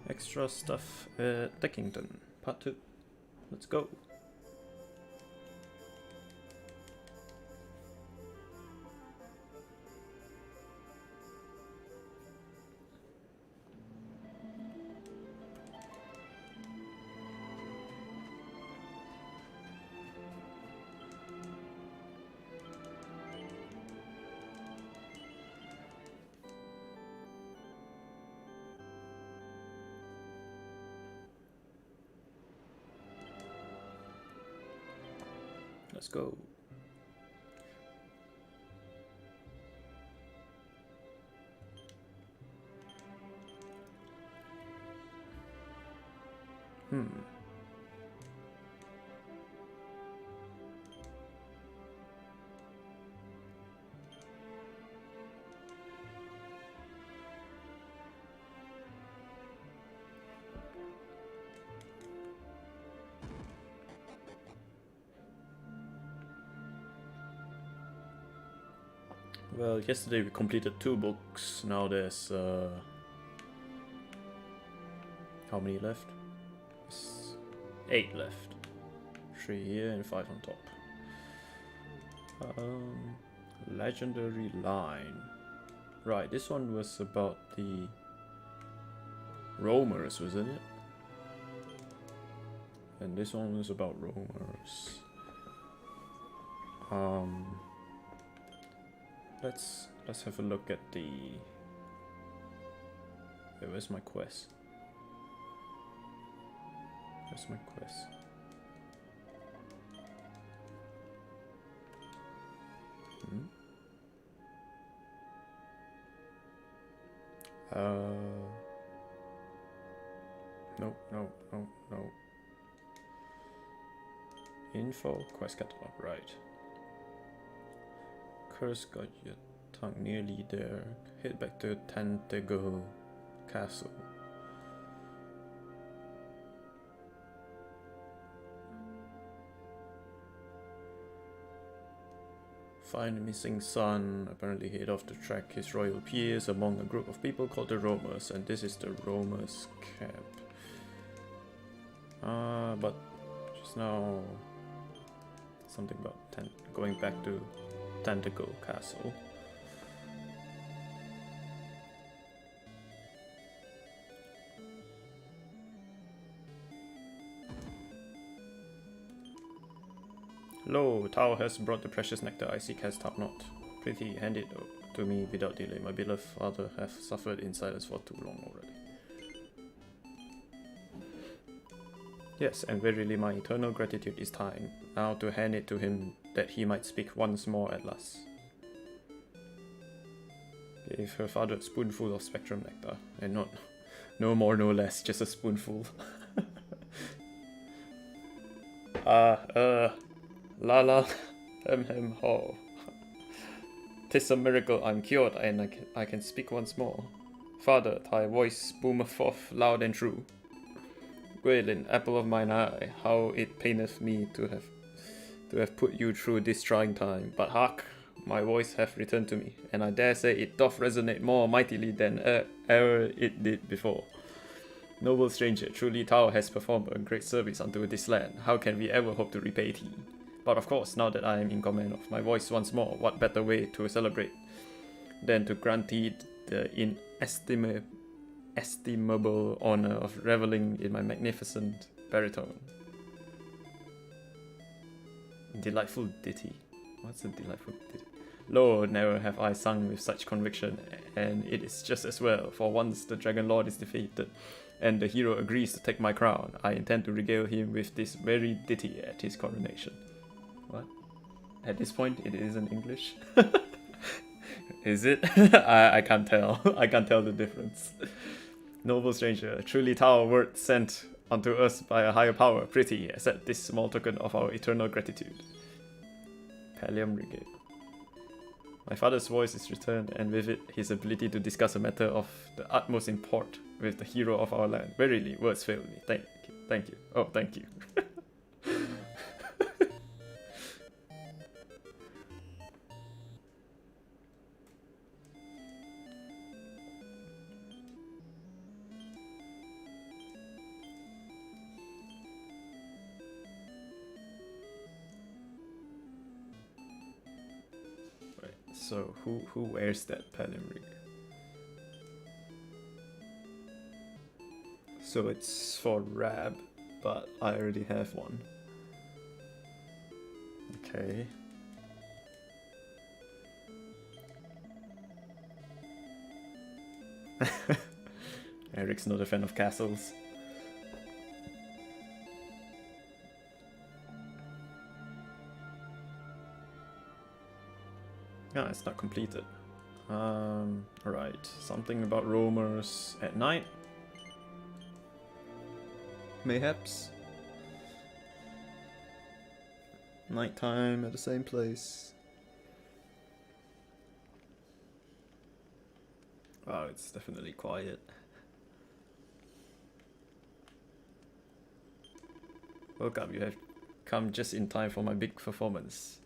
Extra stuff at Deckington, part 2. Let's go. Let's go. Well, yesterday we completed 2 books. Now there's how many left? 8 left. 3 here and 5 on top. Legendary line. Right, this one was about the roamers, wasn't it? And this one was about roamers. Let's have a look at the... Wait, where's my quest? Where's my quest? No. Info, quest catalog, right. Curse got your tongue nearly there. Head back to Santake Castle. Find a missing son. Apparently head off to track his royal peers among a group of people called the Roamers, and this is the Roamers camp. But just now something about going back to Santake Castle. Lo, Tao has brought the precious nectar I seek, has Tao not? Prithee, hand it to me without delay. My beloved father hath suffered in silence for too long already. Yes, and verily my eternal gratitude is thine, now to hand it to him that he might speak once more at last. Gave her father a spoonful of spectrum nectar, and not no more no less, just a spoonful. La hem ho. 'Tis a miracle I'm cured, and I can speak once more. Father, thy voice boometh forth loud and true. Gwylin, apple of mine eye, how it paineth me to have put you through this trying time. But hark, my voice hath returned to me, and I dare say it doth resonate more mightily than e'er it did before. Noble stranger, truly Tao has performed a great service unto this land. How can we ever hope to repay thee? But of course, now that I am in command of my voice once more, what better way to celebrate than to grant thee the inestimable honor of reveling in my magnificent baritone. Delightful ditty. What's a delightful ditty? Lo, never have I sung with such conviction, and it is just as well, for once the Dragon Lord is defeated, and the hero agrees to take my crown, I intend to regale him with this very ditty at his coronation. What? At this point, it isn't English? Is it? I can't tell. I can't tell the difference. Noble stranger, truly Tao word sent unto us by a higher power. Pretty, accept this small token of our eternal gratitude. Pallium Regate. My father's voice is returned, and with it his ability to discuss a matter of the utmost import with the hero of our land. Verily, words fail me. Thank you. Oh, thank you. So who wears that pattern ring? So it's for Rab, but I already have one. Okay. Eric's not a fan of castles. Yeah, it's not completed. Right. Something about roamers at night. Mayhaps. Nighttime at the same place. Wow, it's definitely quiet. Welcome, you have come just in time for my big performance.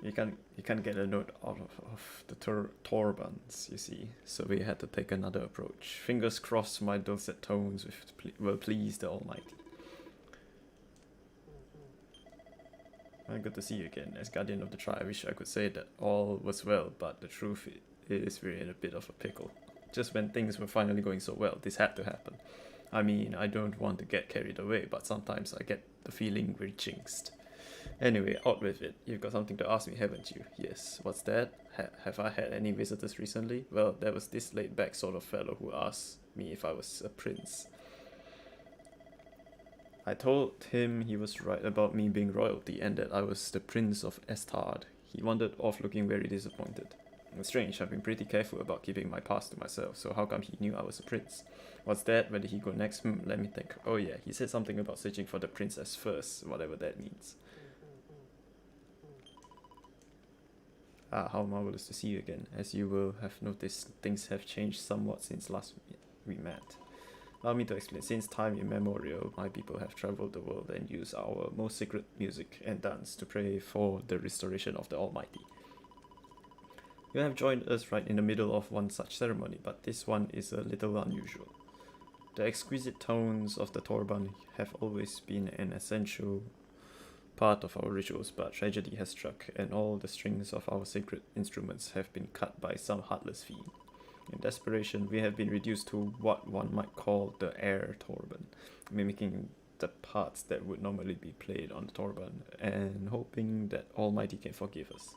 You can't get a note out of the Torbans, you see, so we had to take another approach. Fingers crossed my dulcet tones will please the Almighty. Good to see you again. As Guardian of the Tribe, I wish I could say that all was well, but the truth is we're in a bit of a pickle. Just when things were finally going so well, this had to happen. I mean, I don't want to get carried away, but sometimes I get the feeling we're jinxed. Anyway, out with it. You've got something to ask me, haven't you? Yes. What's that? Have I had any visitors recently? Well, there was this laid-back sort of fellow who asked me if I was a prince. I told him he was right about me being royalty and that I was the Prince of Estard. He wandered off looking very disappointed. It's strange, I've been pretty careful about keeping my past to myself, so how come he knew I was a prince? What's that? Where did he go next? Let me think. Oh yeah, he said something about searching for the princess first, whatever that means. Ah, how marvelous to see you again. As you will have noticed, things have changed somewhat since last we met. Allow me to explain. Since time immemorial, my people have traveled the world and used our most sacred music and dance to pray for the restoration of the Almighty. You have joined us right in the middle of one such ceremony, but this one is a little unusual. The exquisite tones of the Torban have always been an essential part of our rituals, but tragedy has struck, and all the strings of our sacred instruments have been cut by some heartless fiend. In desperation, we have been reduced to what one might call the air Torban, mimicking the parts that would normally be played on the Torban, and hoping that Almighty can forgive us.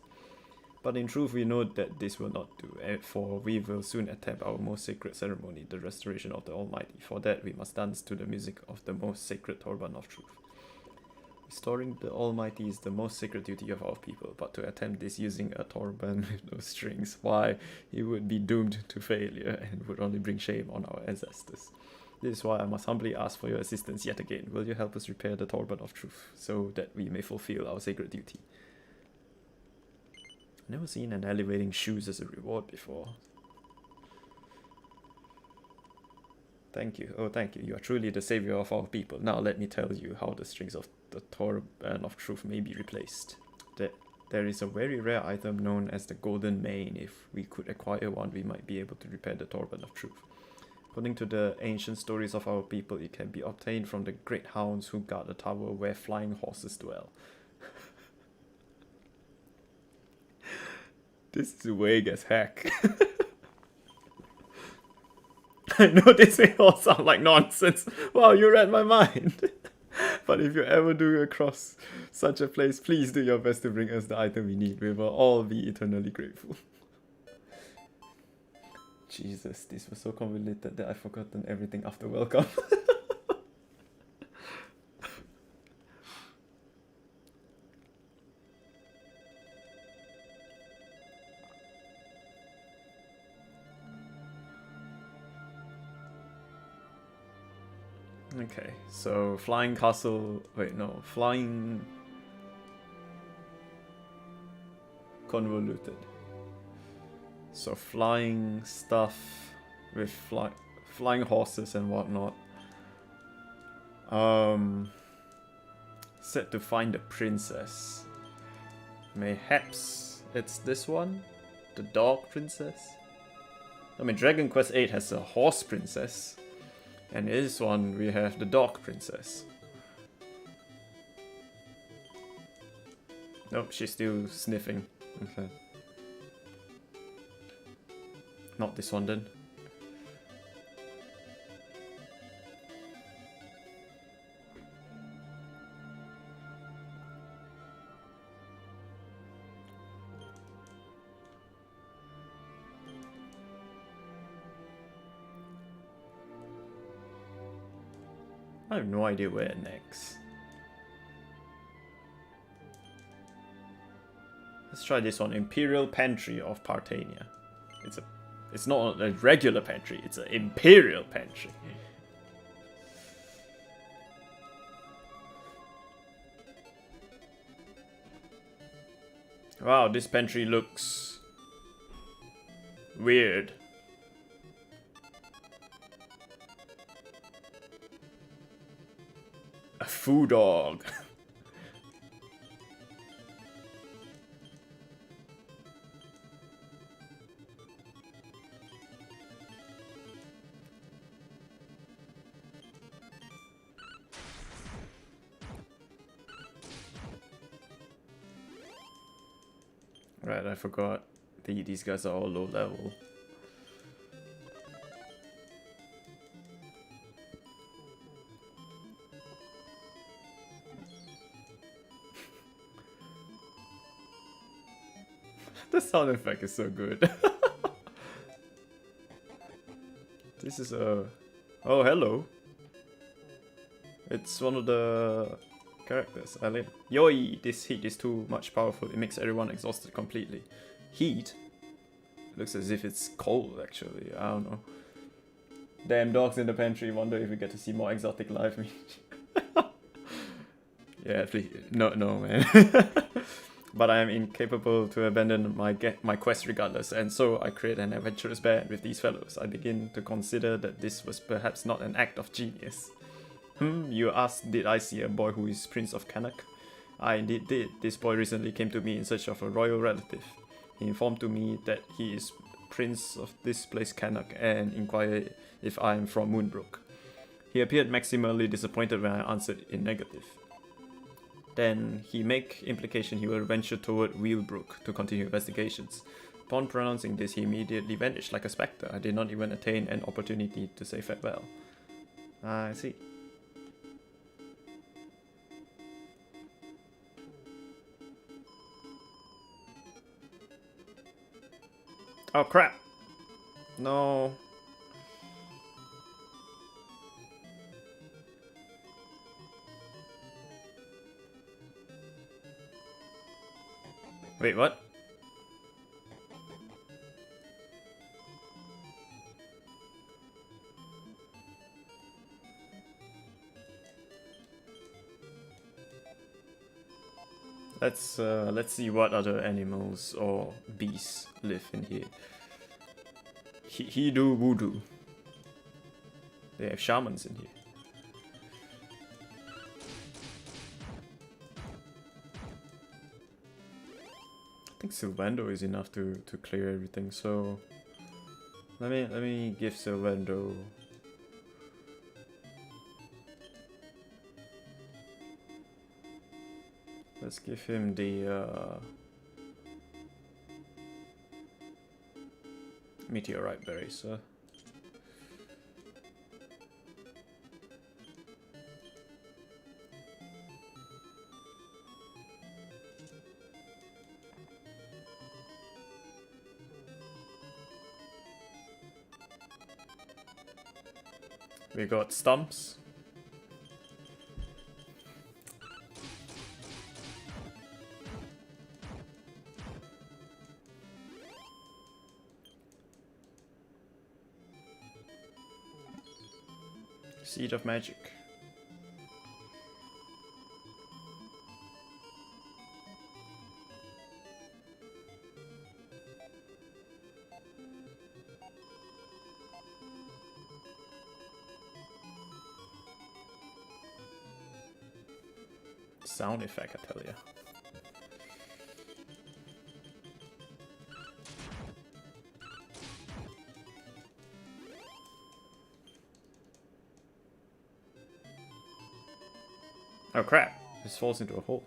But in truth, we know that this will not do, for we will soon attempt our most sacred ceremony, the restoration of the Almighty. For that, we must dance to the music of the most sacred Torban of truth. Restoring the Almighty is the most sacred duty of our people, but to attempt this using a Torban with no strings, why, it would be doomed to failure and would only bring shame on our ancestors. This is why I must humbly ask for your assistance yet again. Will you help us repair the Torban of truth, so that we may fulfill our sacred duty? I've never seen an elevating shoes as a reward before. Thank you. Oh, thank you. You are truly the savior of our people. Now let me tell you how the strings of the Torban of truth may be replaced. There is a very rare item known as the Golden Mane. If we could acquire one, we might be able to repair the Torban of truth. According to the ancient stories of our people, it can be obtained from the great hounds who guard the tower where flying horses dwell. This is vague as heck. I know this may all sound like nonsense. Wow, you read my mind. But if you ever do across such a place, please do your best to bring us the item we need. We will all be eternally grateful. Jesus, this was so convoluted that I've forgotten everything after welcome. Okay, so flying castle, wait no, flying convoluted. So flying stuff with flying horses and whatnot. Set to find the princess. Mayhaps it's this one? The dog princess? I mean, Dragon Quest VIII has a horse princess. And in this one, we have the dog princess. Nope, she's still sniffing. Okay. Not this one then. I have no idea where next. Let's try this one. Imperial Pantry of Partania. It's not a regular pantry, it's an Imperial Pantry. Wow, this pantry looks weird. A food dog. Right, I forgot. These guys are all low level. The sound effect is so good. This is a... Oh, hello. It's one of the characters. Yoi! This heat is too much powerful. It makes everyone exhausted completely. Heat? Looks as if it's cold, actually. I don't know. Damn dogs in the pantry. Wonder if we get to see more exotic life. Yeah, please. No, man. But I am incapable to abandon my quest regardless, and so I create an adventurous band with these fellows. I begin to consider that this was perhaps not an act of genius. You asked, did I see a boy who is Prince of Kanak? I indeed did. This boy recently came to me in search of a royal relative. He informed to me that he is Prince of this place Kanak and inquired if I am from Moonbrook. He appeared maximally disappointed when I answered in negative. Then he make implication he will venture toward Wheelbrook to continue investigations. Upon pronouncing this, he immediately vanished like a spectre. I did not even attain an opportunity to say farewell. I see. Oh crap! No. Wait, what? Let's see what other animals or beasts live in here. He do voodoo. They have shamans in here. I think Sylvando is enough to clear everything, so let me give Sylvando let's give him the meteorite berry, so we got stumps. Seed of Magic. Sound effect, I tell ya. Oh crap, this falls into a hole.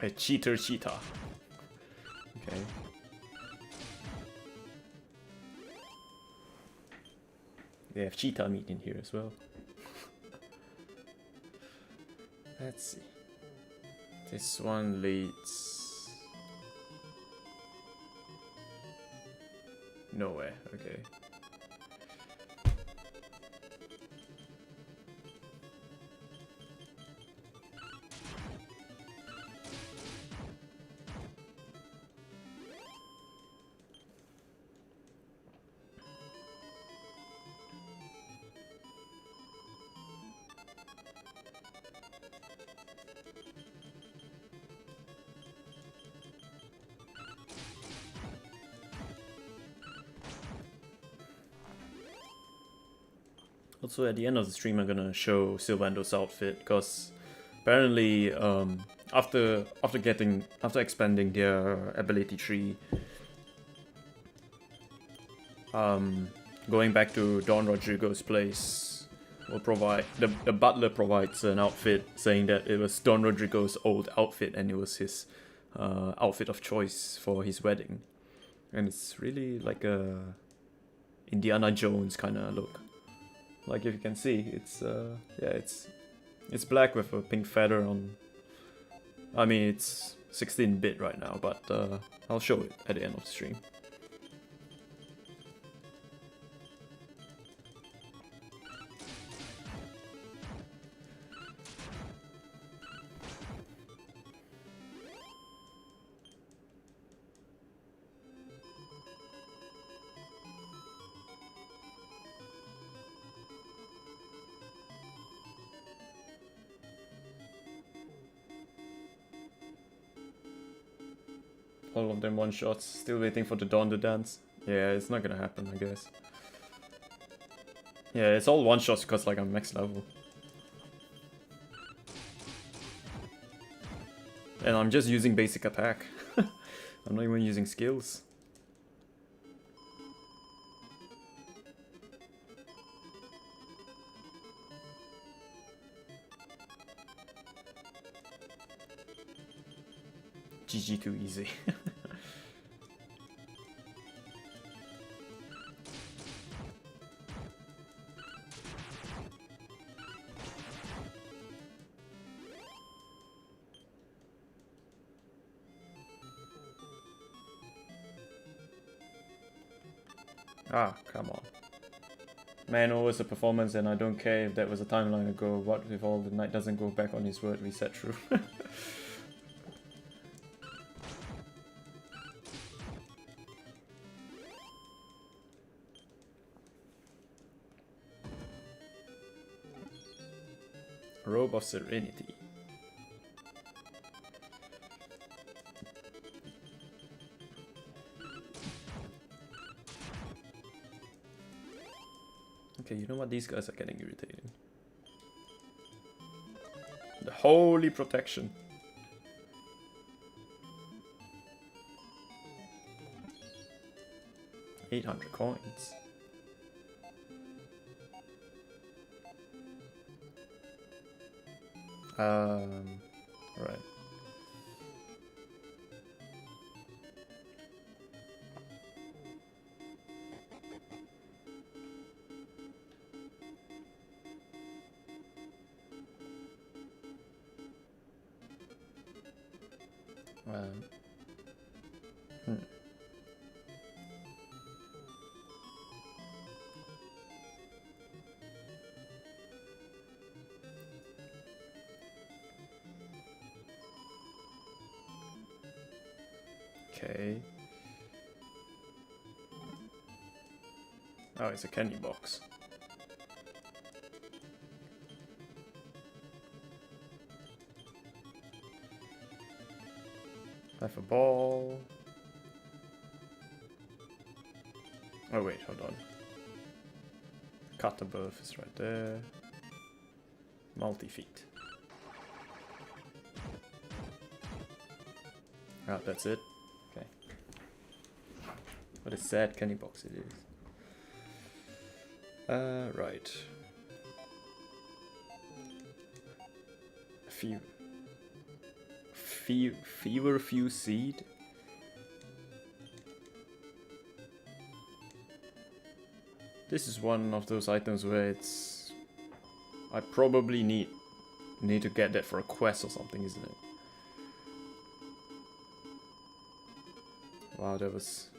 A cheater cheetah. Okay. They have cheetah meat in here as well. Let's see. This one leads nowhere. Okay. Also, at the end of the stream, I'm gonna show Sylvando's outfit because apparently, after expanding their ability tree, going back to Don Rodrigo's place will provide the butler provides an outfit saying that it was Don Rodrigo's old outfit and it was his outfit of choice for his wedding, and it's really like a Indiana Jones kind of look. Like if you can see, it's yeah, it's black with a pink feather on. I mean, it's 16-bit right now, but I'll show it at the end of the stream. All of them one-shots, still waiting for the Dawn to dance. Yeah, it's not gonna happen, I guess. Yeah, it's all one-shots because like I'm max level. And I'm just using basic attack. I'm not even using skills. GG too easy. Ah, come on. Man, always a performance and I don't care if that was a timeline ago. What if all the knight doesn't go back on his word, reset true? Robe of Serenity. Okay, you know what? These guys are getting irritating. The Holy Protection. $800 coins. Right. Okay. Oh, it's a candy box. Have a ball. Oh wait, hold on. Cutter buff is right there. Multi-feet. Ah, that's it. Okay. What a sad candy box it is. Right. Feverfew seed. This is one of those items where it's... I probably need to get that for a quest or something, isn't it? Wow, that was...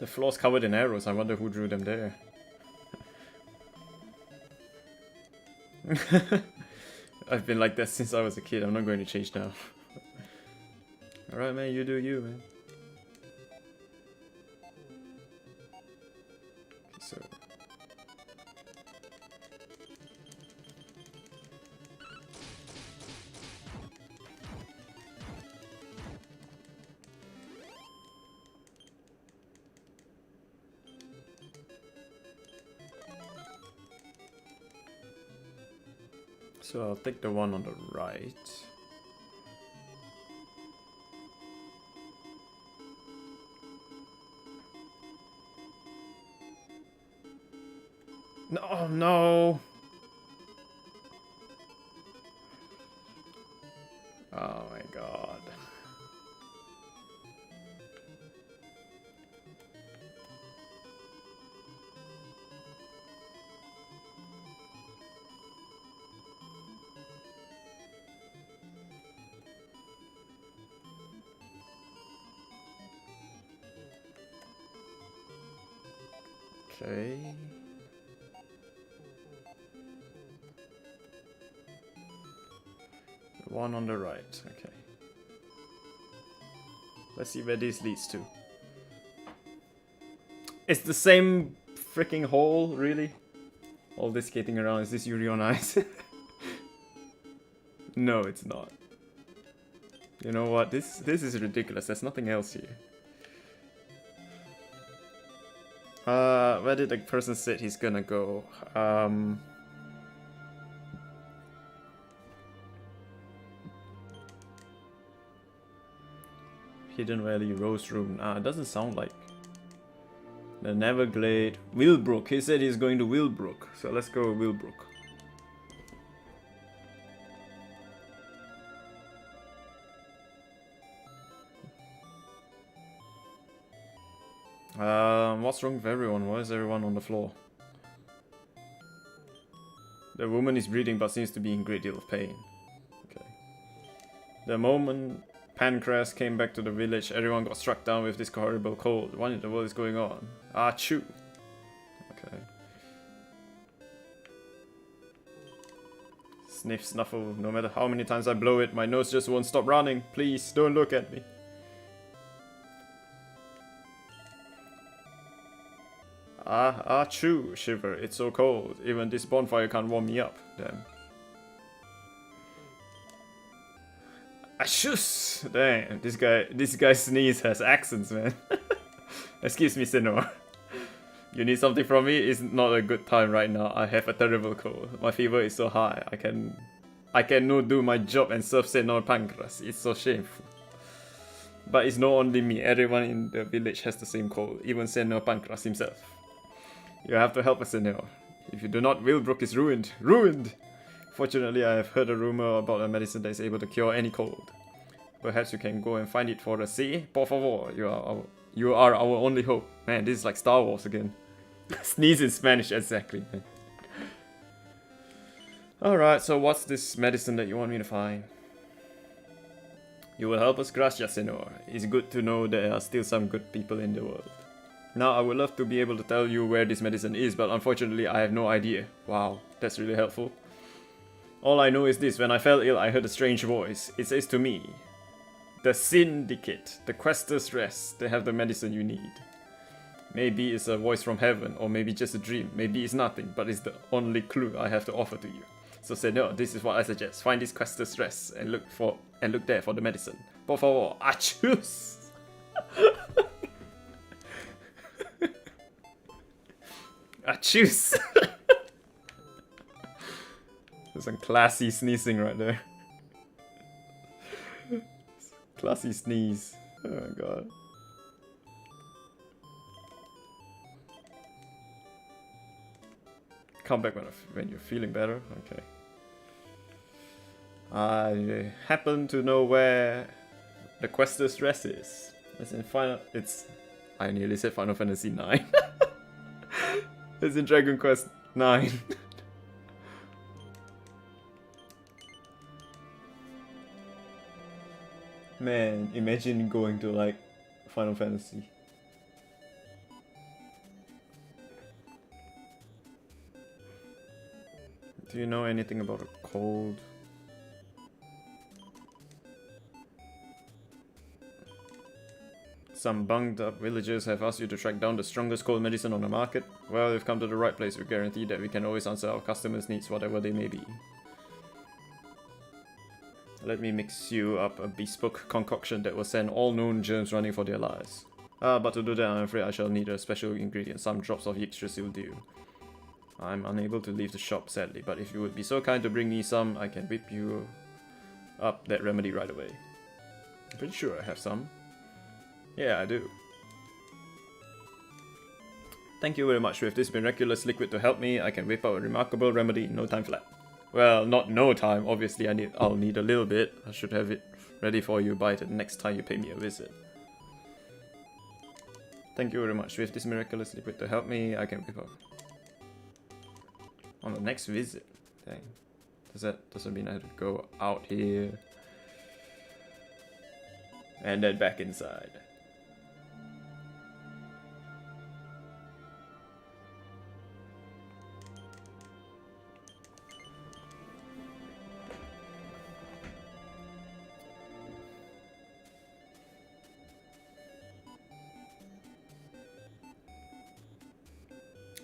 The floor's covered in arrows. I wonder who drew them there. I've been like that since I was a kid. I'm not going to change now. Alright, man. You do you, man. Okay, so... So I'll take the one on the right. No, oh no! Oh my god. Okay. The one on the right, okay. Let's see where this leads to. It's the same freaking hole, really? All this skating around, is this Yuri on Ice? No, it's not. You know what, this is ridiculous, there's nothing else here. Where did the person said he's gonna go? Hidden Valley, Rose Room. It doesn't sound like. The Neverglade. Willbrook. He said he's going to Willbrook. So let's go Willbrook. What's wrong with everyone? Why is everyone on the floor? The woman is breathing but seems to be in a great deal of pain. Okay. The moment Pancras came back to the village, everyone got struck down with this horrible cold. What in the world is going on? Achoo! Okay. Sniff, snuffle. No matter how many times I blow it, my nose just won't stop running. Please, don't look at me. Achoo! Shiver. It's so cold. Even this bonfire can't warm me up. Damn. Ashus! Damn, this guy's sneeze has accents, man. Excuse me, Senor. You need something from me? It's not a good time right now. I have a terrible cold. My fever is so high. I cannot do my job and serve Senor Pancras. It's so shameful. But it's not only me. Everyone in the village has the same cold. Even Senor Pancras himself. You have to help us, Senor. If you do not, Willbrook is ruined. Ruined! Fortunately, I have heard a rumor about a medicine that is able to cure any cold. Perhaps you can go and find it for us. See? Por favor, you are our only hope. Man, this is like Star Wars again. Sneeze in Spanish, exactly. Alright, so what's this medicine that you want me to find? You will help us, gracias, Senor. It's good to know there are still some good people in the world. Now, I would love to be able to tell you where this medicine is, but unfortunately, I have no idea. Wow, that's really helpful. All I know is this, when I fell ill, I heard a strange voice. It says to me, the Syndicate, the Questers Rest, they have the medicine you need. Maybe it's a voice from heaven, or maybe just a dream. Maybe it's nothing, but it's the only clue I have to offer to you. So say no, this is what I suggest. Find this Questers Rest and look there for the medicine. Por favor, achus! Achus! There's some classy sneezing right there. Classy sneeze. Oh my god. Come back when you're feeling better. Okay. I happen to know where the Quester's dress is. It's in Final. I nearly said Final Fantasy 9. It's in Dragon Quest 9. Man, imagine going to like Final Fantasy. Do you know anything about a cold? Some bunged up villagers have asked you to track down the strongest cold medicine on the market. Well, you've come to the right place. We guarantee that we can always answer our customers' needs, whatever they may be. Let me mix you up a bespoke concoction that will send all known germs running for their lives. But to do that, I'm afraid I shall need a special ingredient. Some drops of Yggdrasil will do. I'm unable to leave the shop, sadly, but if you would be so kind to bring me some, I can whip you up that remedy right away. I'm pretty sure I have some. Yeah, I do. Thank you very much. With this miraculous liquid to help me, I can whip out a remarkable remedy in no time flat. Well, not no time. Obviously, I'll need a little bit. I should have it ready for you by the next time you pay me a visit. Thank you very much. With this miraculous liquid to help me, I can whip out on the next visit. Dang. Does that mean I have to go out here and then back inside?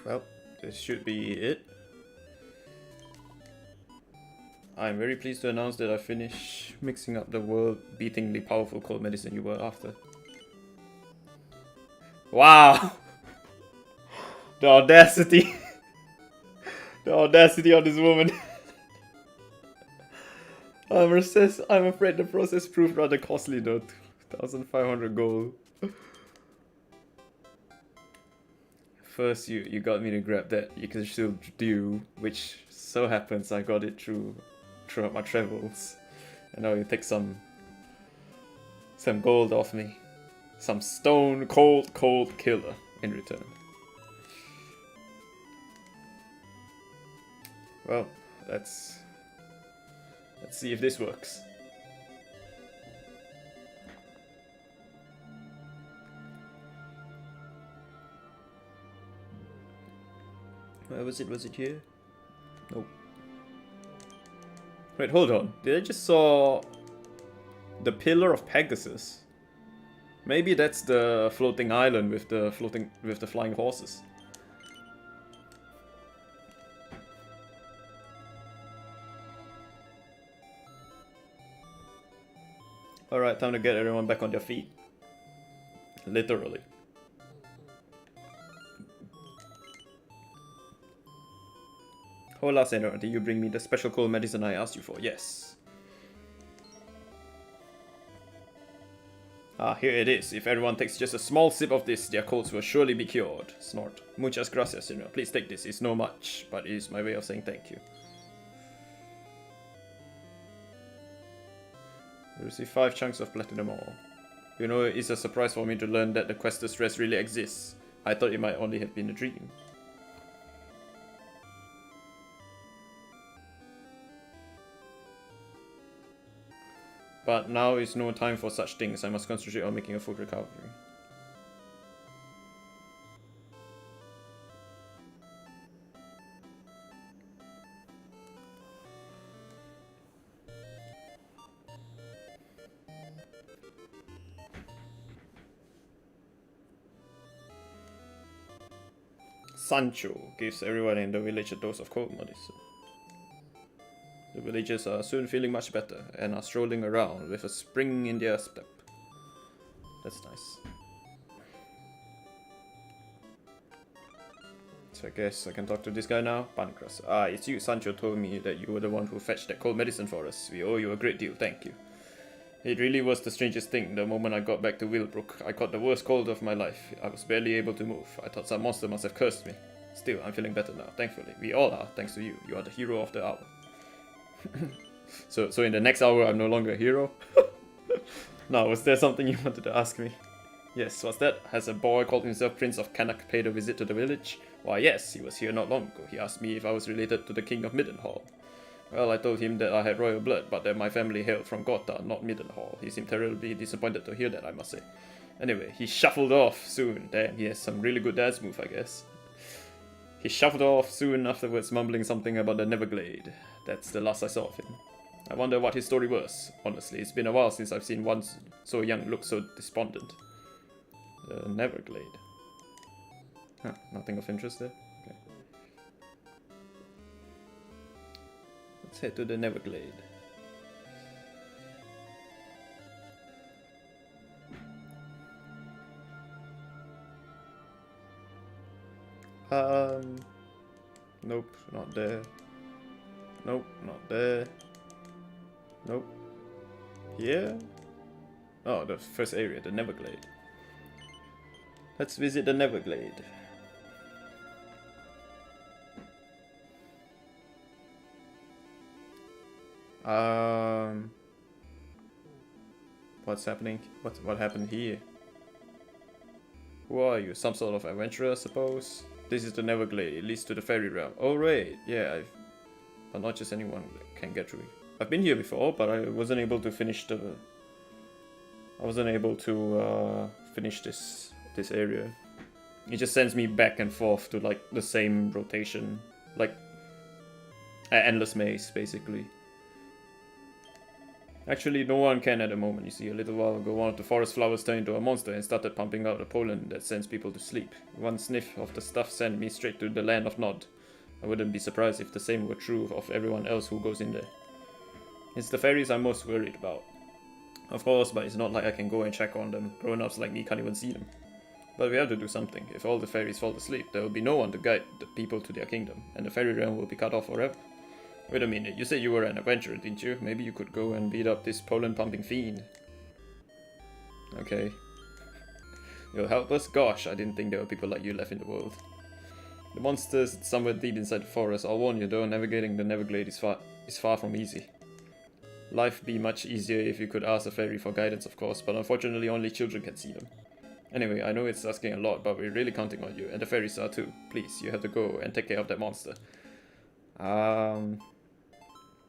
Well, this should be it. I'm very pleased to announce that I finished mixing up the world-beatingly powerful cold medicine you were after. Wow! The audacity! The audacity of this woman. I'm afraid the process proved rather costly though. 2,500 gold. First, you got me to grab that Yggdrasil dew, which so happens I got it throughout my travels, and now you take some gold off me, some stone cold killer in return. Well, let's see if this works. Where was it? Was it here? Nope. Wait, hold on. Did I just saw the Pillar of Pegasus? Maybe that's the floating island with the flying horses. Alright, time to get everyone back on their feet. Literally. Hola, Senor. Did you bring me the special cold medicine I asked you for? Yes. Ah, here it is. If everyone takes just a small sip of this, their colds will surely be cured. Snort. Muchas gracias, Senor. Please take this. It's no much, but it is my way of saying thank you. You receive 5 chunks of platinum ore. You know, it's a surprise for me to learn that the Quester's rest really exists. I thought it might only have been a dream. But now is no time for such things. I must concentrate on making a full recovery. Sancho gives everyone in the village a dose of cold medicine. The villagers are soon feeling much better and are strolling around with a spring in their step. That's nice. So I guess I can talk to this guy now. Pancras. Ah, it's you. Sancho told me that you were the one who fetched that cold medicine for us. We owe you a great deal, thank you. It really was the strangest thing. The moment I got back to Willbrook, I caught the worst cold of my life. I was barely able to move. I thought some monster must have cursed me. Still, I'm feeling better now, thankfully. We all are, thanks to you. You are the hero of the hour. So in the next hour, I'm no longer a hero? Now, was there something you wanted to ask me? Yes, what's that? Has a boy called himself Prince of Canuck paid a visit to the village? Why, yes, he was here not long ago. He asked me if I was related to the King of Middenhall. Well, I told him that I had royal blood, but that my family hailed from Gotha, not Middenhall. He seemed terribly disappointed to hear that, I must say. Anyway, he shuffled off soon. Damn, he has some really good dance move, I guess. He shuffled off soon afterwards, mumbling something about the Neverglade. That's the last I saw of him. I wonder what his story was. Honestly, it's been a while since I've seen one so young look so despondent. The Neverglade. Huh, nothing of interest there? Okay. Let's head to the Neverglade. Nope, not there. Nope, not there. Nope. Here? Oh, the first area, the Neverglade. Let's visit the Neverglade. What's happening? What happened here? Who are you? Some sort of adventurer, I suppose? This is the Neverglade. It leads to the fairy realm. Oh, right. Yeah, but not just anyone can get through. I've been here before, but I wasn't able to finish the... finish this area. It just sends me back and forth to, like, the same rotation. Like, an endless maze, basically. Actually, no one can at the moment, you see. A little while ago, one of the forest flowers turned into a monster and started pumping out a pollen that sends people to sleep. One sniff of the stuff sent me straight to the land of Nod. I wouldn't be surprised if the same were true of everyone else who goes in there. It's the fairies I'm most worried about. Of course, but it's not like I can go and check on them. Grown-ups like me can't even see them. But we have to do something. If all the fairies fall asleep, there will be no one to guide the people to their kingdom, and the fairy realm will be cut off forever. Wait a minute, you said you were an adventurer, didn't you? Maybe you could go and beat up this pollen-pumping fiend. Okay. You'll help us? Gosh, I didn't think there were people like you left in the world. The monsters somewhere deep inside the forest. I'll warn you though, navigating the Neverglade is far from easy. Life be much easier if you could ask a fairy for guidance, of course, but unfortunately only children can see them. Anyway, I know it's asking a lot, but we're really counting on you, and the fairies are too. Please, you have to go and take care of that monster.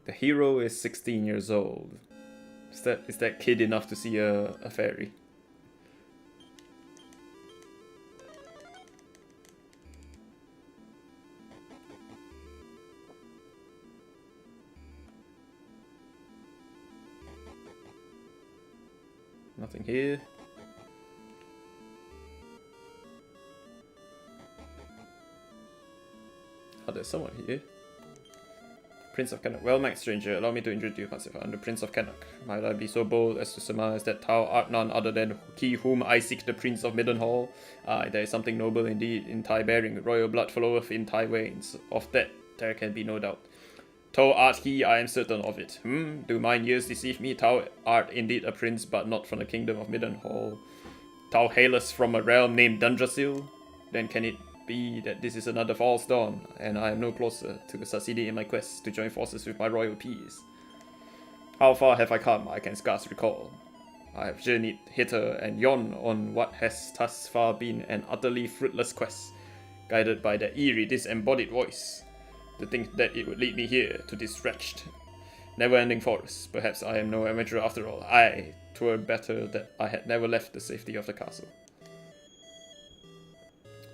The hero is 16 years old. Is that kid enough to see a fairy? Nothing here. Oh, there's someone here. Prince of Canuck. Well met, stranger. Allow me to introduce myself. I'm the Prince of Canuck. Might I be so bold as to surmise that thou art none other than he whom I seek, the Prince of Middenhall? Aye, there is something noble indeed in thy bearing. Royal blood floweth in thy veins. Of that there can be no doubt. Thou art he, I am certain of it. Do mine ears deceive me? Thou art indeed a prince, but not from the kingdom of Middenhall. Thou hailest from a realm named Dundrasil? Then can it be that this is another false dawn, and I am no closer to succeeding in my quest to join forces with my royal peers? How far have I come? I can scarce recall. I have journeyed hither and yon on what has thus far been an utterly fruitless quest, guided by that eerie, disembodied voice. To think that it would lead me here, to this wretched, never-ending forest. Perhaps I am no adventurer after all. Aye, 'twere better that I had never left the safety of the castle.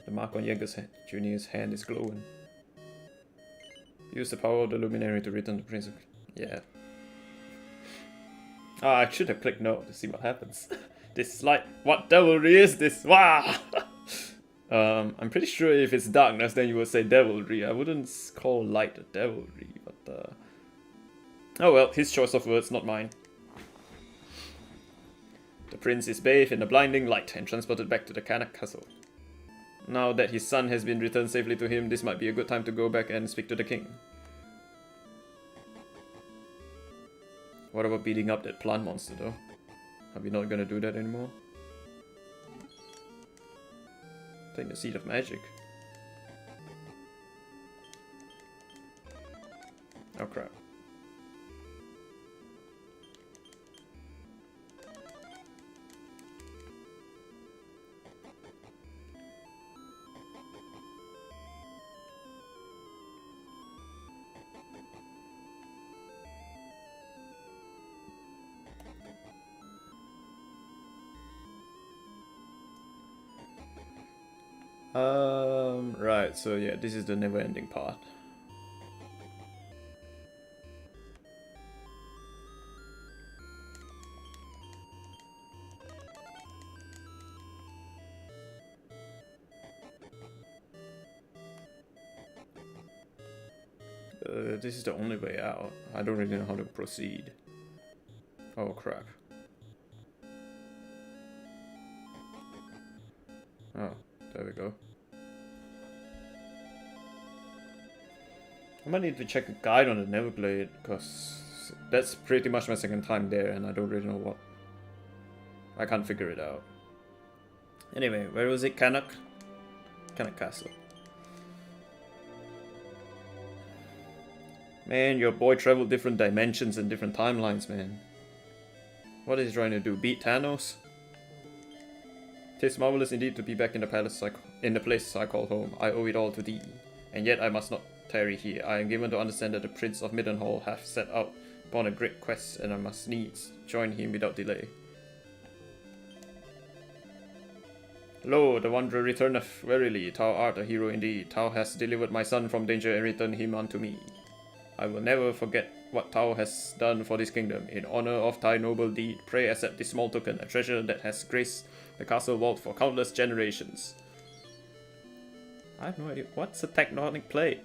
The mark on Jaeger's Junior's hand is glowing. Use the power of the luminary to return the Prince of... Yeah. Ah, I should have clicked no to see what happens. This light... What devilry is this? Wah! I'm pretty sure if it's darkness, then you would say devilry. I wouldn't call light a devilry, but oh well, his choice of words, not mine. The prince is bathed in a blinding light and transported back to the Canuck castle. Now that his son has been returned safely to him, this might be a good time to go back and speak to the king. What about beating up that plant monster though? Are we not gonna do that anymore? Take the seed of magic. Oh crap. Right, so yeah, this is the never-ending part. This is the only way out. I don't really know how to proceed. Oh crap. Oh, there we go. I might need to check a guide on the Neverglade, because that's pretty much my second time there and I don't really know what. I can't figure it out. Anyway, where was it? Canuck Castle. Man, your boy traveled different dimensions and different timelines, man. What is he trying to do? Beat Thanos? 'Tis marvelous indeed to be back in the palace, in the place I call home. I owe it all to thee, and yet I must not tarry here. I am given to understand that the Prince of Middenhall hath set out upon a great quest, and I must needs join him without delay. Lo, the wanderer returneth. Verily, thou art a hero indeed. Thou hast delivered my son from danger and returned him unto me. I will never forget what thou hast done for this kingdom. In honor of thy noble deed, pray accept this small token, a treasure that has graced the castle vault for countless generations. I have no idea. What's a tectonic plate?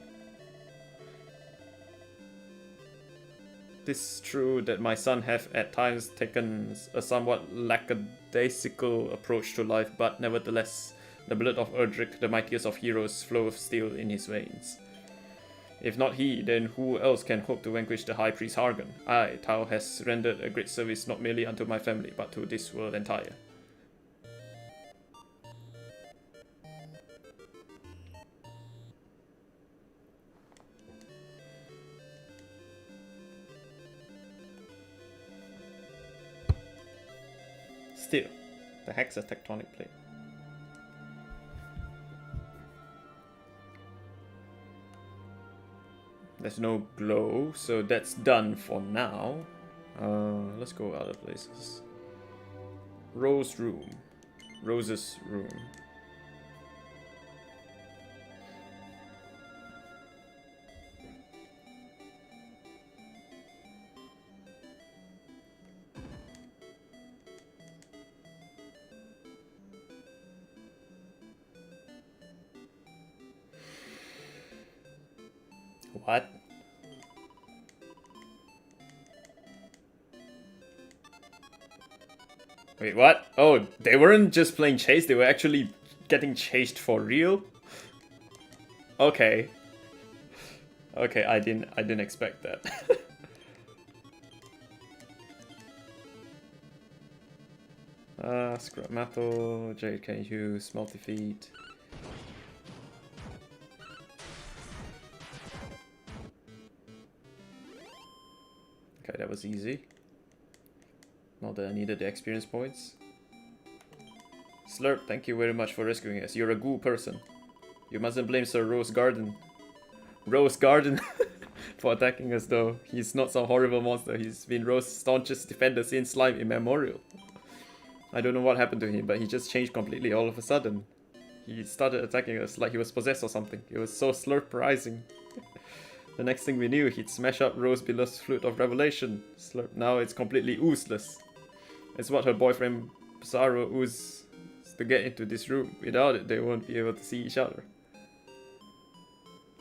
Tis true that my son hath at times taken a somewhat lackadaisical approach to life, but nevertheless, the blood of Erdrick, the mightiest of heroes, floweth still in his veins. If not he, then who else can hope to vanquish the High Priest Hargan? Aye, thou hast rendered a great service not merely unto my family, but to this world entire. Still, the heck's a tectonic plate. There's no glow, so that's done for now. Let's go other places. Rose's room. What? Wait, what? Oh, they weren't just playing chase, they were actually getting chased for real? Okay. Okay, I didn't expect that. Scrap metal, jade can use, multi-feet. Okay, that was easy. Not that I needed the experience points. Slurp, thank you very much for rescuing us. You're a ghoul person. You mustn't blame Sir Rose Garden for attacking us though. He's not some horrible monster. He's been Rose's staunchest defender since life immemorial. I don't know what happened to him, but he just changed completely all of a sudden. He started attacking us like he was possessed or something. It was so slurp-rising. The next thing we knew, he'd smash up Rose Beloved's Flute of Revelation. Slurp. Now it's completely oozeless. It's what her boyfriend Pizarro oozes to get into this room. Without it, they won't be able to see each other.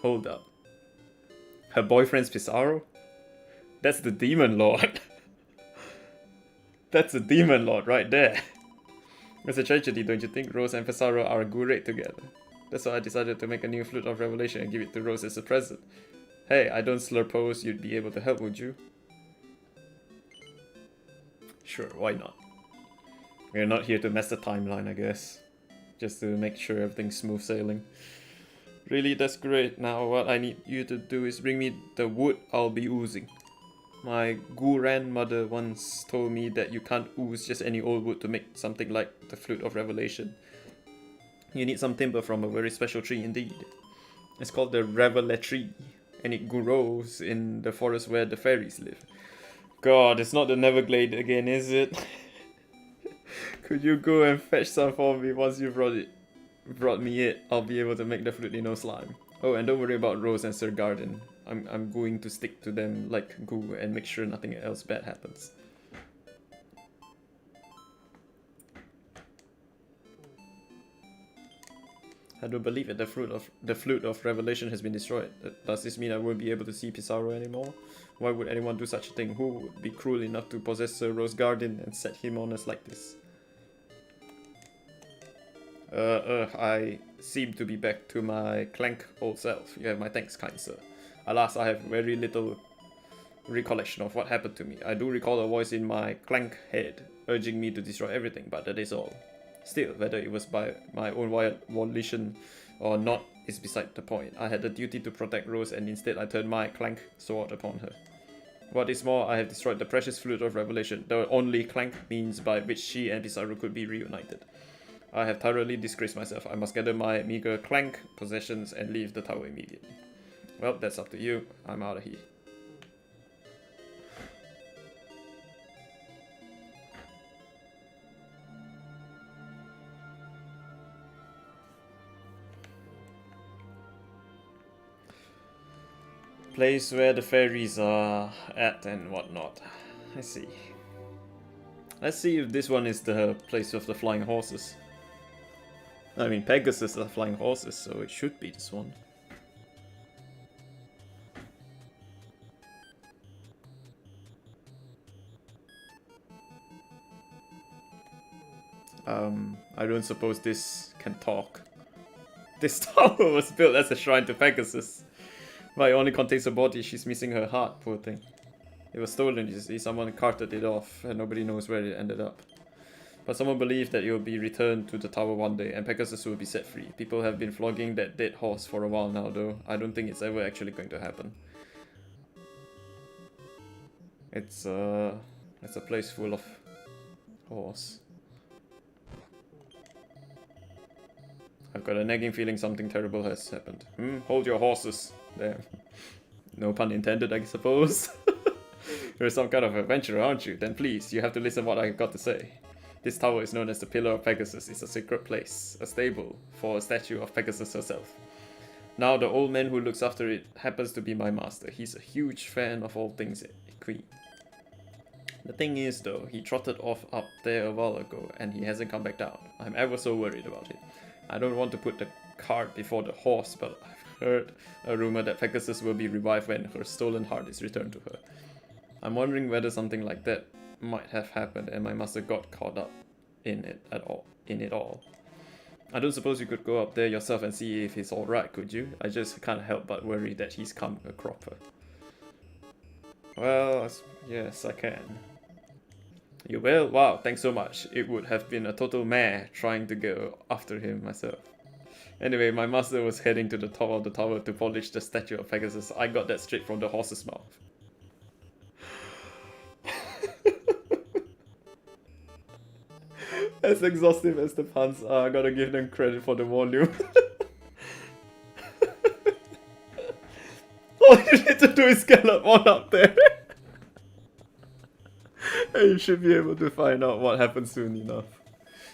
Hold up. Her boyfriend's Pizarro? That's the Demon Lord. That's the Demon Lord right there. It's a tragedy, don't you think? Rose and Pizarro are great together. That's why I decided to make a new Flute of Revelation and give it to Rose as a present. Hey, I don't slurpose you'd be able to help, would you? Sure, why not? We're not here to mess the timeline, I guess. Just to make sure everything's smooth sailing. Really, that's great. Now what I need you to do is bring me the wood I'll be oozing. My grandmother once told me that you can't ooze just any old wood to make something like the Flute of Revelation. You need some timber from a very special tree indeed. It's called the Reveille tree, and it grows in the forest where the fairies live. God, it's not the Neverglade again, is it? Could you go and fetch some for me once you brought me it? I'll be able to make the flute in no slime. Oh, and don't worry about Rose and Sir Garden. I'm going to stick to them like glue and make sure nothing else bad happens. I don't believe it. The flute of Revelation has been destroyed. Does this mean I won't be able to see Pizarro anymore? Why would anyone do such a thing? Who would be cruel enough to possess Sir Rose Garden and set him on us like this? I seem to be back to my clank old self. You have my thanks, kind sir. Alas, I have very little recollection of what happened to me. I do recall a voice in my clank head urging me to destroy everything, but that is all. Still, whether it was by my own volition or not is beside the point. I had the duty to protect Rose, and instead I turned my clank sword upon her. What is more, I have destroyed the precious flute of Revelation, the only clank means by which she and Pizarro could be reunited. I have thoroughly disgraced myself. I must gather my meager clank possessions and leave the tower immediately. Well, that's up to you. I'm out of here. Place where the fairies are at and whatnot. I see. Let's see if this one is the place of the flying horses. I mean, Pegasus are flying horses, so it should be this one. I don't suppose this can talk. This tower was built as a shrine to Pegasus. But it only contains her body, she's missing her heart, poor thing. It was stolen, you see, someone carted it off, and nobody knows where it ended up. But someone believed that it will be returned to the tower one day, and Pegasus will be set free. People have been flogging that dead horse for a while now, though. I don't think it's ever actually going to happen. It's a place full of horse. I've got a nagging feeling something terrible has happened. Hold your horses. There. No pun intended, I suppose. You're some kind of adventurer, aren't you? Then please, you have to listen what I've got to say. This tower is known as the Pillar of Pegasus. It's a sacred place, a stable for a statue of Pegasus herself. Now, the old man who looks after it happens to be my master. He's a huge fan of all things Queen. The thing is, though, he trotted off up there a while ago, and he hasn't come back down. I'm ever so worried about it. I don't want to put the cart before the horse, but I've heard a rumor that Pegasus will be revived when her stolen heart is returned to her. I'm wondering whether something like that might have happened and my master got caught up in it all. I don't suppose you could go up there yourself and see if he's alright, could you? I just can't help but worry that he's come a cropper. Well, yes, I can. You will? Wow, thanks so much. It would have been a total mare trying to go after him myself. Anyway, my master was heading to the top of the tower to polish the statue of Pegasus. I got that straight from the horse's mouth. As exhaustive as the puns are, I gotta give them credit for the volume. All you need to do is gallop on up there. And you should be able to find out what happens soon enough.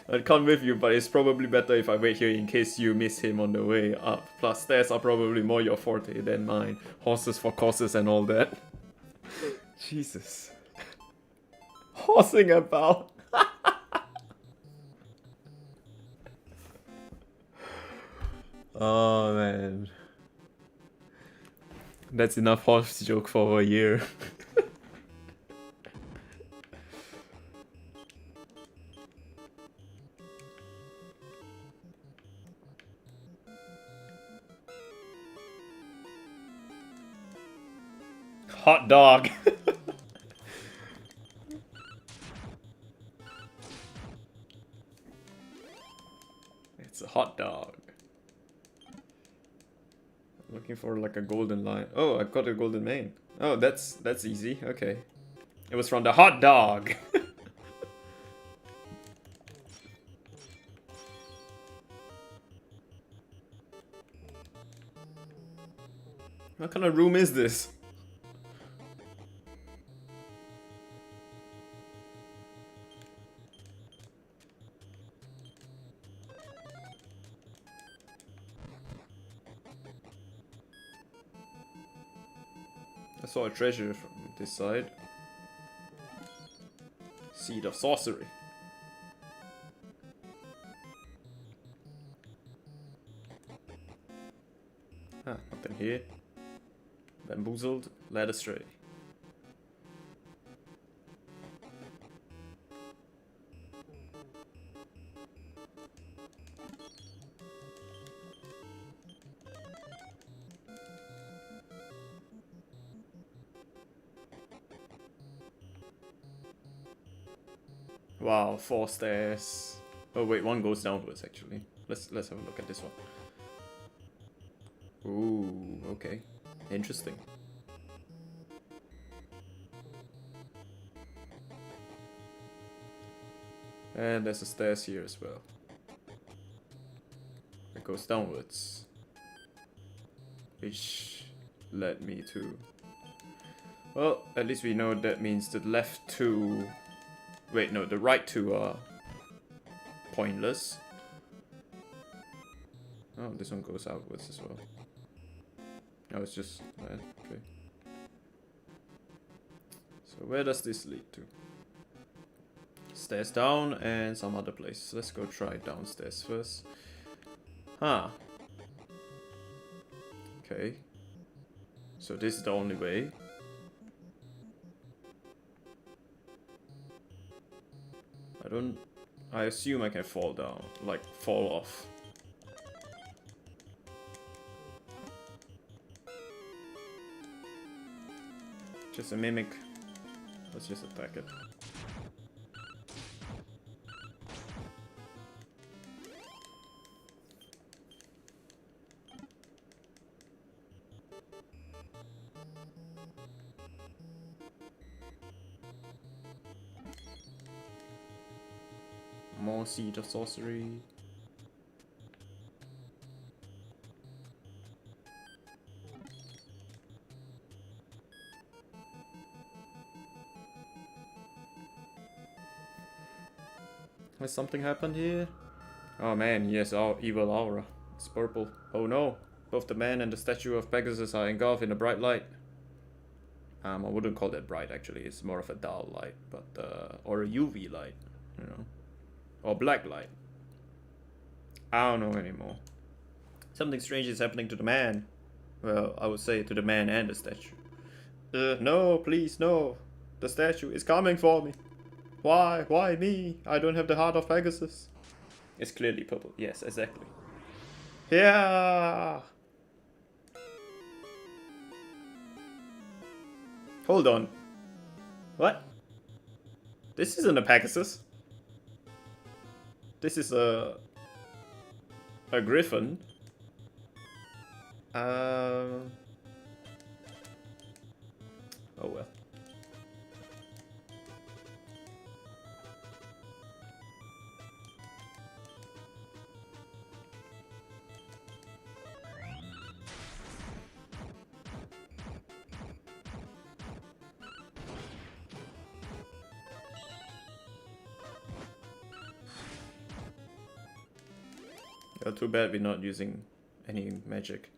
I'd come with you, but it's probably better if I wait here in case you miss him on the way up. Plus, stairs are probably more your forte than mine. Horses for courses and all that. Jesus. Horsing about. Oh man. That's enough horse joke for a year. Hot dog. It's a hot dog. Looking for like a golden line. Oh, I got a golden mane. Oh, that's easy. Okay. It was from the hot dog. What kind of room is this? I saw a treasure from this side. Seed of sorcery. Ah, nothing here. Bamboozled, led astray. Wow, 4 stairs. Oh wait, one goes downwards actually. Let's have a look at this one. Ooh, okay. Interesting. And there's a stairs here as well. It goes downwards. Which led me to... Well, at least we know that means the left 2... Wait, no, the right 2 are pointless. Oh, this one goes outwards as well. Oh, it's just that. Okay. So where does this lead to? Stairs down and some other place. Let's go try downstairs first. Huh. Okay. So this is the only way. I assume I can fall down, like fall off. Just a mimic. Let's just attack it. More seed of sorcery. Has something happened here? Oh man, yes, our evil aura. It's purple. Oh no, both the man and the statue of Pegasus are engulfed in a bright light. I wouldn't call that bright actually, it's more of a dull light, but or a UV light, you know. Or black light. I don't know anymore. Something strange is happening to the man. Well, I would say to the man and the statue. No, please, no. The statue is coming for me. Why? Why me? I don't have the heart of Pegasus. It's clearly purple. Yes, exactly. Yeah. Hold on. What? This isn't a Pegasus. This is a griffin. Oh well. Too bad we're not using any magic.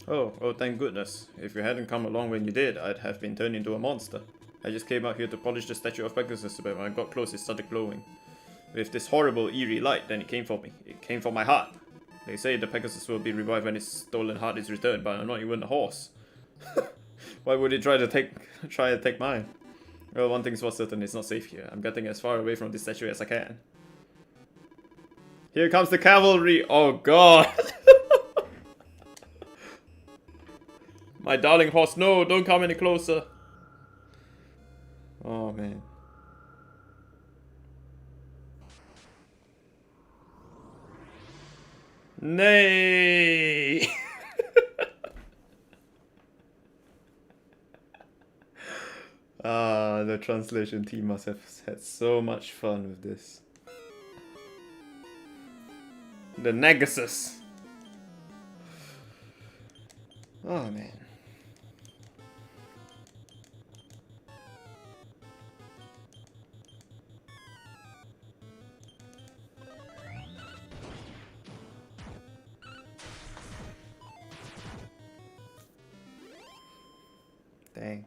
Oh, thank goodness. If you hadn't come along when you did, I'd have been turned into a monster. I just came out here to polish the statue of Pegasus, but when I got close it started glowing. With this horrible, eerie light, then it came for me. It came for my heart. They say the Pegasus will be revived when its stolen heart is returned, but I'm not even a horse. Why would it try to take mine? Well, one thing's for certain, it's not safe here. I'm getting as far away from this statue as I can. Here comes the cavalry! Oh god! My darling horse, no! Don't come any closer! Oh man. Nay! Ah, the translation team must have had so much fun with this. The Negasus! Oh man. Dang.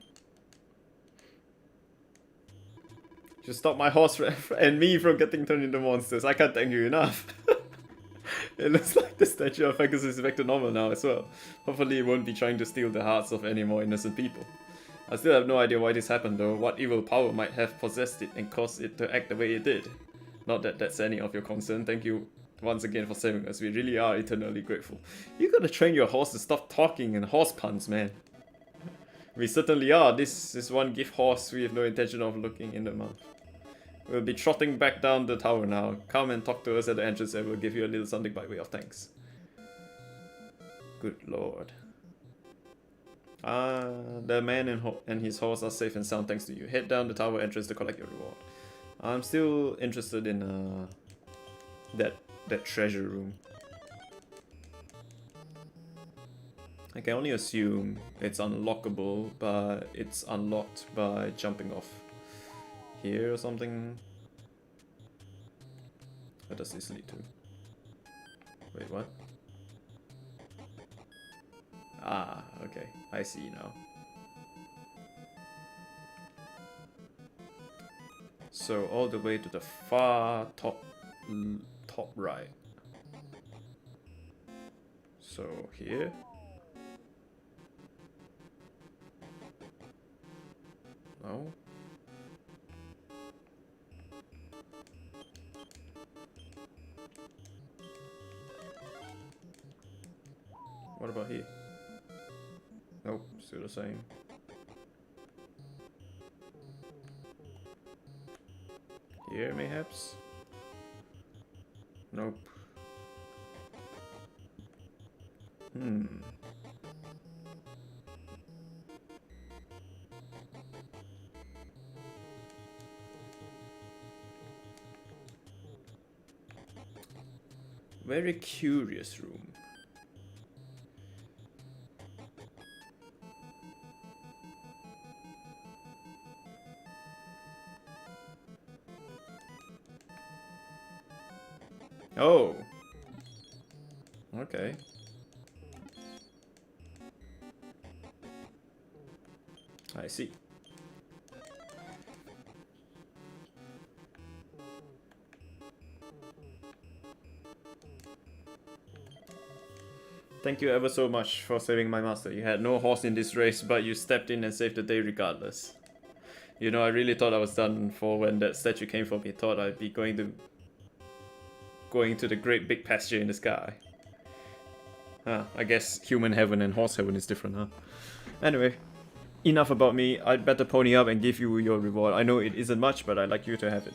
Just stop my horse and me from getting turned into monsters. I can't thank you enough. It looks like the statue of Pegasus is back to normal now as well. Hopefully it won't be trying to steal the hearts of any more innocent people. I still have no idea why this happened though, what evil power might have possessed it and caused it to act the way it did. Not that that's any of your concern, thank you once again for saving us, we really are eternally grateful. You gotta train your horse to stop talking and horse puns, man. We certainly are, this is one gift horse we have no intention of looking in the mouth. We'll be trotting back down the tower now. Come and talk to us at the entrance and we'll give you a little something by way of thanks. Good lord. The man and his horse are safe and sound thanks to you. Head down the tower entrance to collect your reward. I'm still interested in that treasure room. I can only assume it's unlockable, but it's unlocked by jumping off here or something. Where does this lead to? Wait, what? Ah, okay. I see now. So all the way to the far top right. So here. No. What about here? Nope, still the same. Here, mayhaps? Nope. Very curious room. Oh. Okay. I see. Thank you ever so much for saving my master. You had no horse in this race, but you stepped in and saved the day regardless. You know, I really thought I was done for when that statue came for me. Thought I'd be going to the great big pasture in the sky. I guess human heaven and horse heaven is different, huh? Anyway, enough about me. I'd better pony up and give you your reward. I know it isn't much, but I'd like you to have it.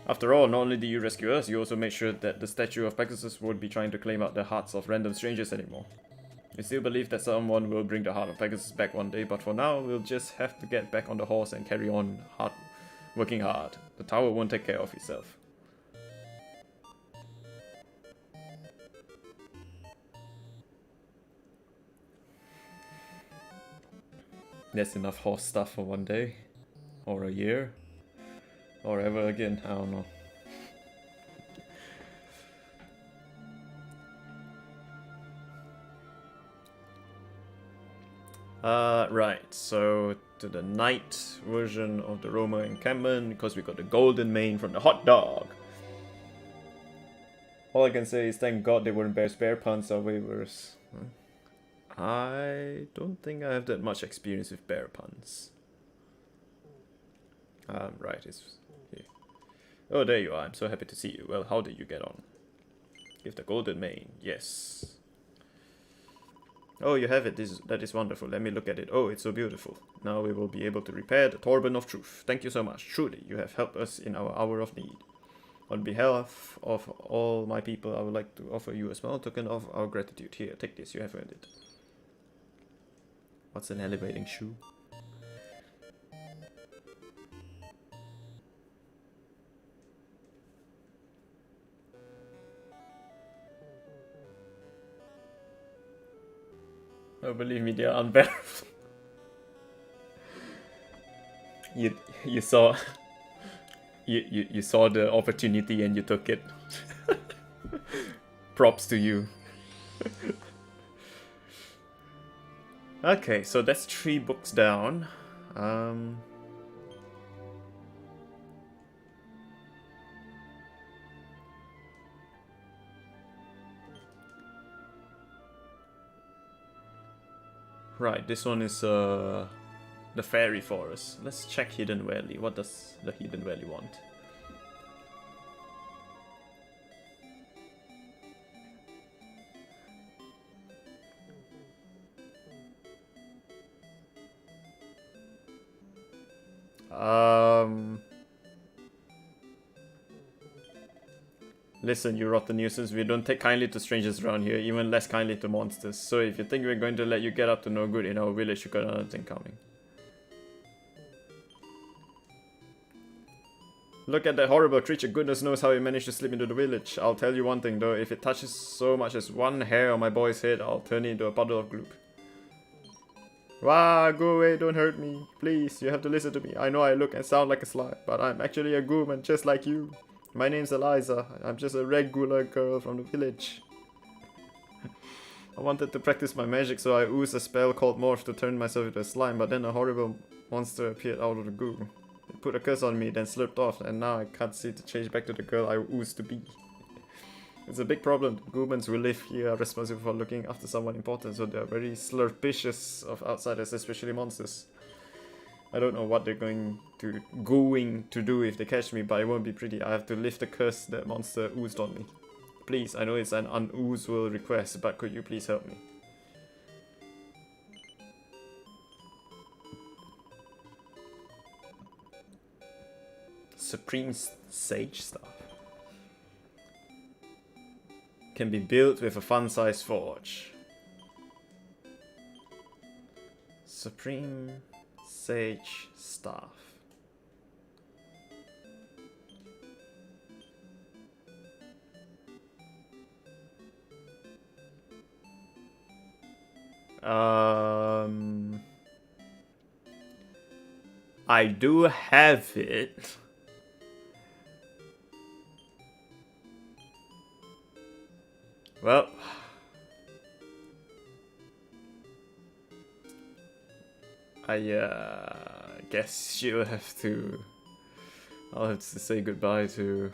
After all, not only did you rescue us, you also made sure that the statue of Pegasus won't be trying to claim out the hearts of random strangers anymore. We still believe that someone will bring the heart of Pegasus back one day, but for now, we'll just have to get back on the horse and carry on working hard. The tower won't take care of itself. That's enough horse stuff for one day. Or a year. Or ever again, I don't know. Right, so to the night version of the Roma encampment, because we got the golden mane from the hot dog. All I can say is thank God they weren't bear puns or waivers. I don't think I have that much experience with bear puns. Right, it's here. Oh, there you are. I'm so happy to see you. Well, how did you get on? Give the golden mane. Yes. Oh, you have it. That is wonderful. Let me look at it. Oh, it's so beautiful. Now we will be able to repair the Turban of Truth. Thank you so much. Truly, you have helped us in our hour of need. On behalf of all my people, I would like to offer you a small token of our gratitude. Here, take this, you have earned it. What's an elevating shoe? Oh, believe me, they are unbearable. You saw you saw the opportunity and you took it. Props to you. Okay, so that's 3 books down. Right, this one is the fairy forest. Let's check Hidden Valley. What does the Hidden Valley want? Listen, you rotten nuisance, we don't take kindly to strangers around here, even less kindly to monsters. So if you think we're going to let you get up to no good in our village, you got another thing coming. Look at that horrible creature, goodness knows how he managed to slip into the village. I'll tell you one thing though, if it touches so much as one hair on my boy's head, I'll turn it into a puddle of gloop. Wah, go away, don't hurt me. Please, you have to listen to me. I know I look and sound like a sly, but I'm actually a gourmand just like you. My name's Eliza. I'm just a regular girl from the village. I wanted to practice my magic, so I oozed a spell called Morph to turn myself into a slime, but then a horrible monster appeared out of the goo. It put a curse on me, then slurped off, and now I can't seem to change back to the girl I oozed to be. It's a big problem. The gourmands who live here are responsible for looking after someone important, so they're very slurpicious of outsiders, especially monsters. I don't know what they're going to do if they catch me, but it won't be pretty. I have to lift the curse that monster oozed on me. Please, I know it's an unusual request, but could you please help me? Supreme Sage Staff. Can be built with a fun-sized forge. Supreme Sage Staff. I do have it. Well, I guess you'll have to. I'll have to say goodbye to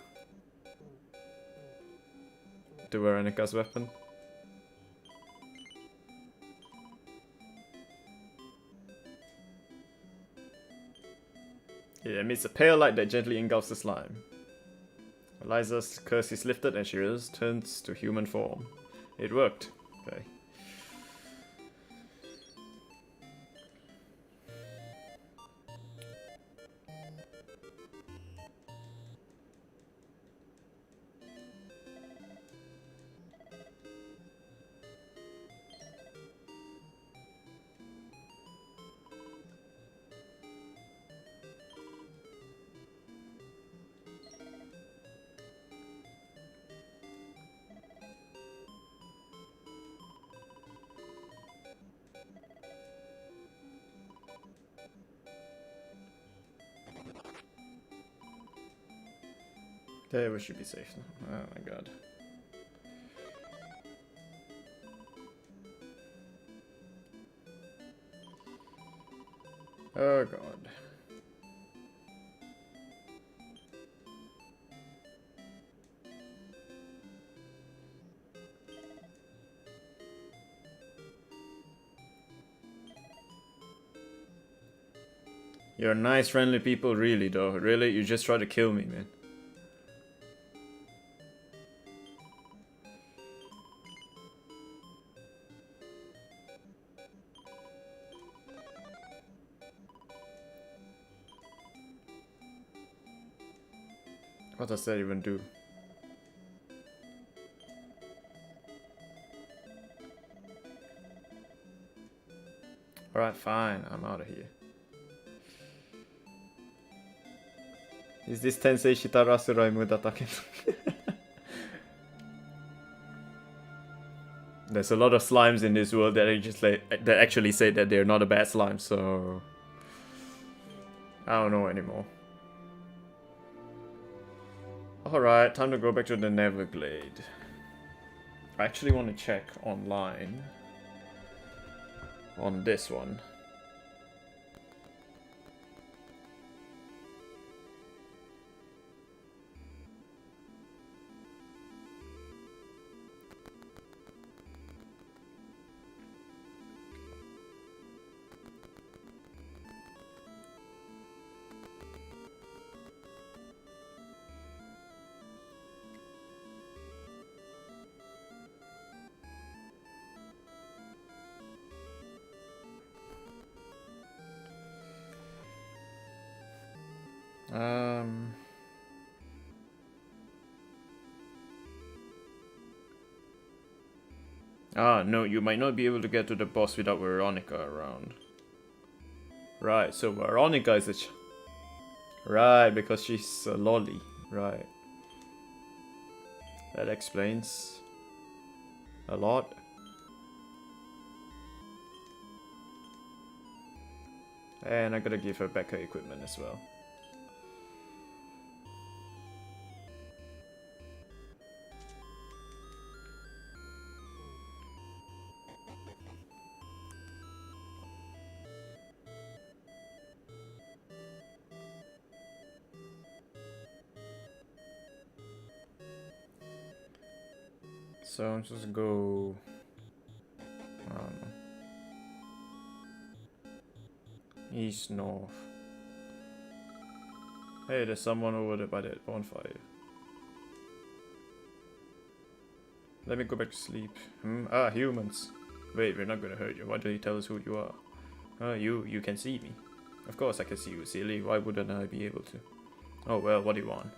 Veronika's weapon. It emits a pale light that gently engulfs the slime. Eliza's curse is lifted and she returns to human form. It worked. Okay. Okay, we should be safe now. Oh my god. Oh god. You're nice, friendly people, really though. Really? You just try to kill me, man. What does that even do? Alright, fine, I'm out of here. Is this Tensei Shitarasurai Mudatake? There's a lot of slimes in this world that actually say that they're not a bad slime, so I don't know anymore. Alright, time to go back to the Neverglade. I actually want to check online on this one. No, you might not be able to get to the boss without Veronica around. Right, so Veronica is a right, because she's a lolly. Right. That explains a lot. And I gotta give her back her equipment as well. So I'm supposed to go, I don't know, east, north. Hey, there's someone over there by that bonfire. Let me go back to sleep. Ah, humans. Wait, we're not gonna hurt you. Why don't you tell us who you are? You can see me. Of course I can see you, silly. Why wouldn't I be able to? Oh well, what do you want?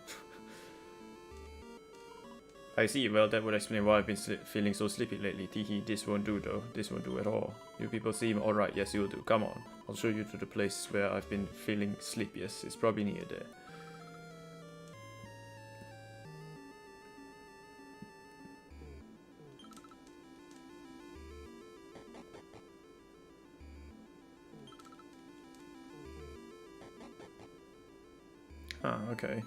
I see, well that would explain why I've been feeling so sleepy lately. Teehee, this won't do though. This won't do at all. You people seem alright. Yes, you'll do. Come on. I'll show you to the place where I've been feeling sleepiest. It's probably near there. Ah, okay.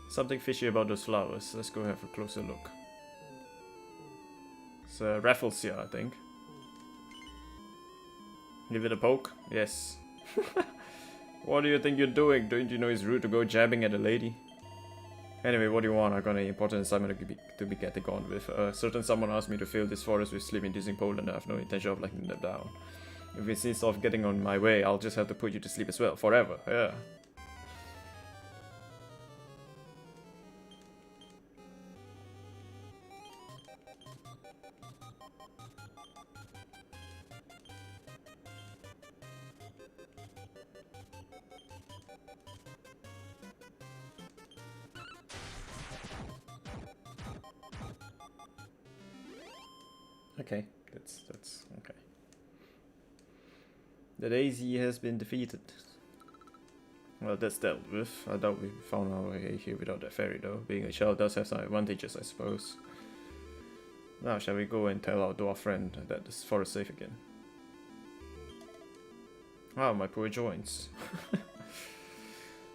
Something fishy about those flowers. Let's go have a closer look. It's Rafflesia, I think. Give it a poke? Yes. What do you think you're doing? Don't you know it's rude to go jabbing at a lady? Anyway, what do you want? I got an important assignment to be getting on with. Certain someone asked me to fill this forest with sleep-inducing pollen, and I have no intention of letting them down. If it insists of getting on my way, I'll just have to put you to sleep as well. Forever. Yeah. Okay, that's okay. The Daisy has been defeated. Well, that's dealt with. I doubt we found our way here without that fairy though. Being a child does have some advantages, I suppose. Now, shall we go and tell our dwarf friend that this forest is safe again? Ah, my poor joints.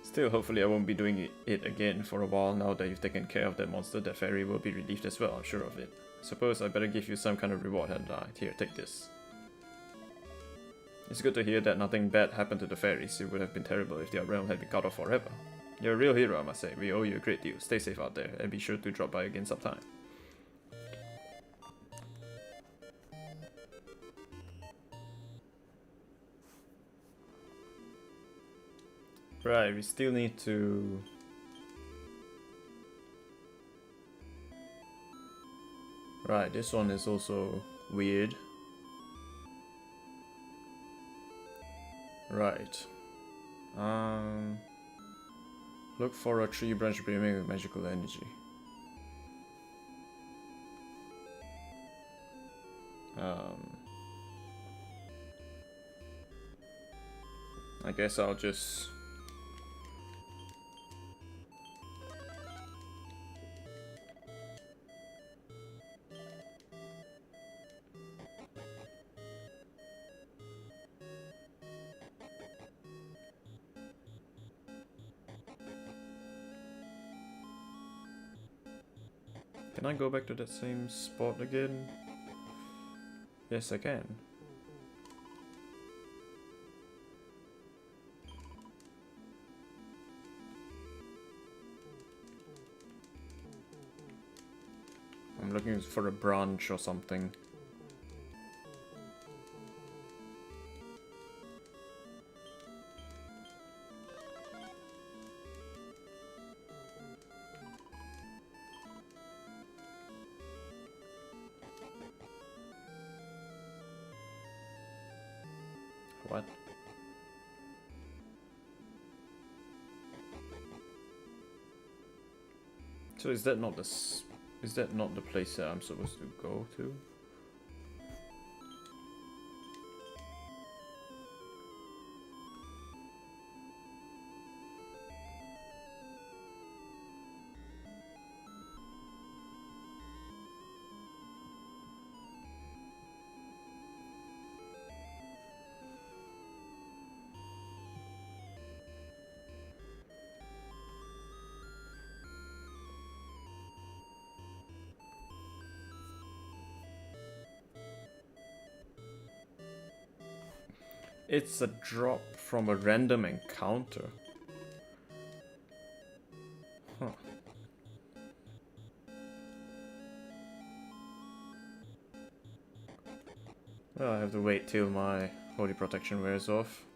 Still, hopefully I won't be doing it again for a while now that you've taken care of that monster. That fairy will be relieved as well, I'm sure of it. Suppose I better give you some kind of reward, hadn't I? Here, take this. It's good to hear that nothing bad happened to the fairies. It would have been terrible if their realm had been cut off forever. You're a real hero, I must say. We owe you a great deal. Stay safe out there, and be sure to drop by again sometime. Right, we still need to... Right, this one is also weird. Right. Look for a tree branch brimming with magical energy. I guess I'll just... Can I go back to that same spot again? Yes, I can. I'm looking for a branch or something. What? So is that not the place that I'm supposed to go to? It's a drop from a random encounter. Huh. Well, I have to wait till my holy protection wears off.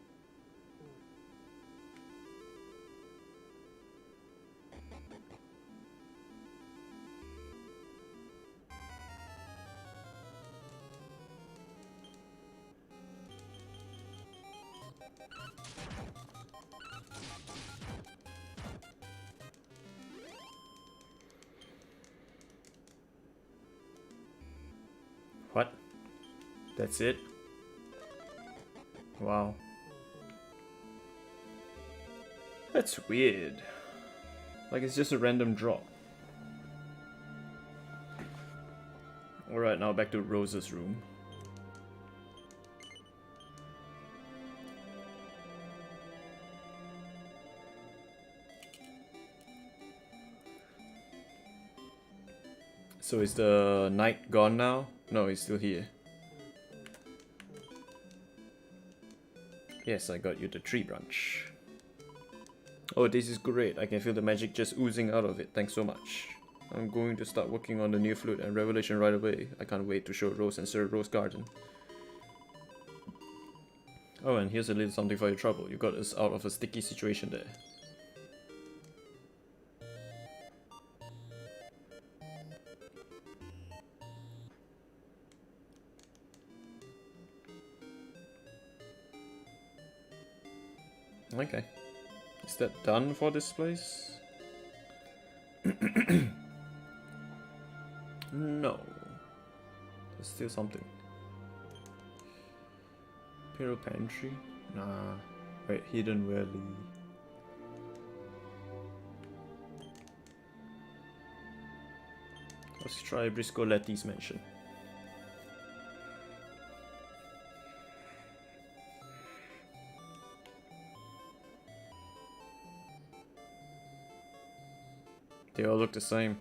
What? That's it? Wow. That's weird. Like it's just a random drop. Alright, now back to Rose's room. So is the knight gone now? No, he's still here. Yes, I got you the tree branch. Oh, this is great. I can feel the magic just oozing out of it. Thanks so much. I'm going to start working on the new flute and revelation right away. I can't wait to show Rose and Sir Rose Garden. Oh, and here's a little something for your trouble. You got us out of a sticky situation there. Okay. Is that done for this place? No. There's still something. Imperial Pantry? Nah. Wait, Hidden Valley. Let's try Briscoletti's mansion. They all look the same.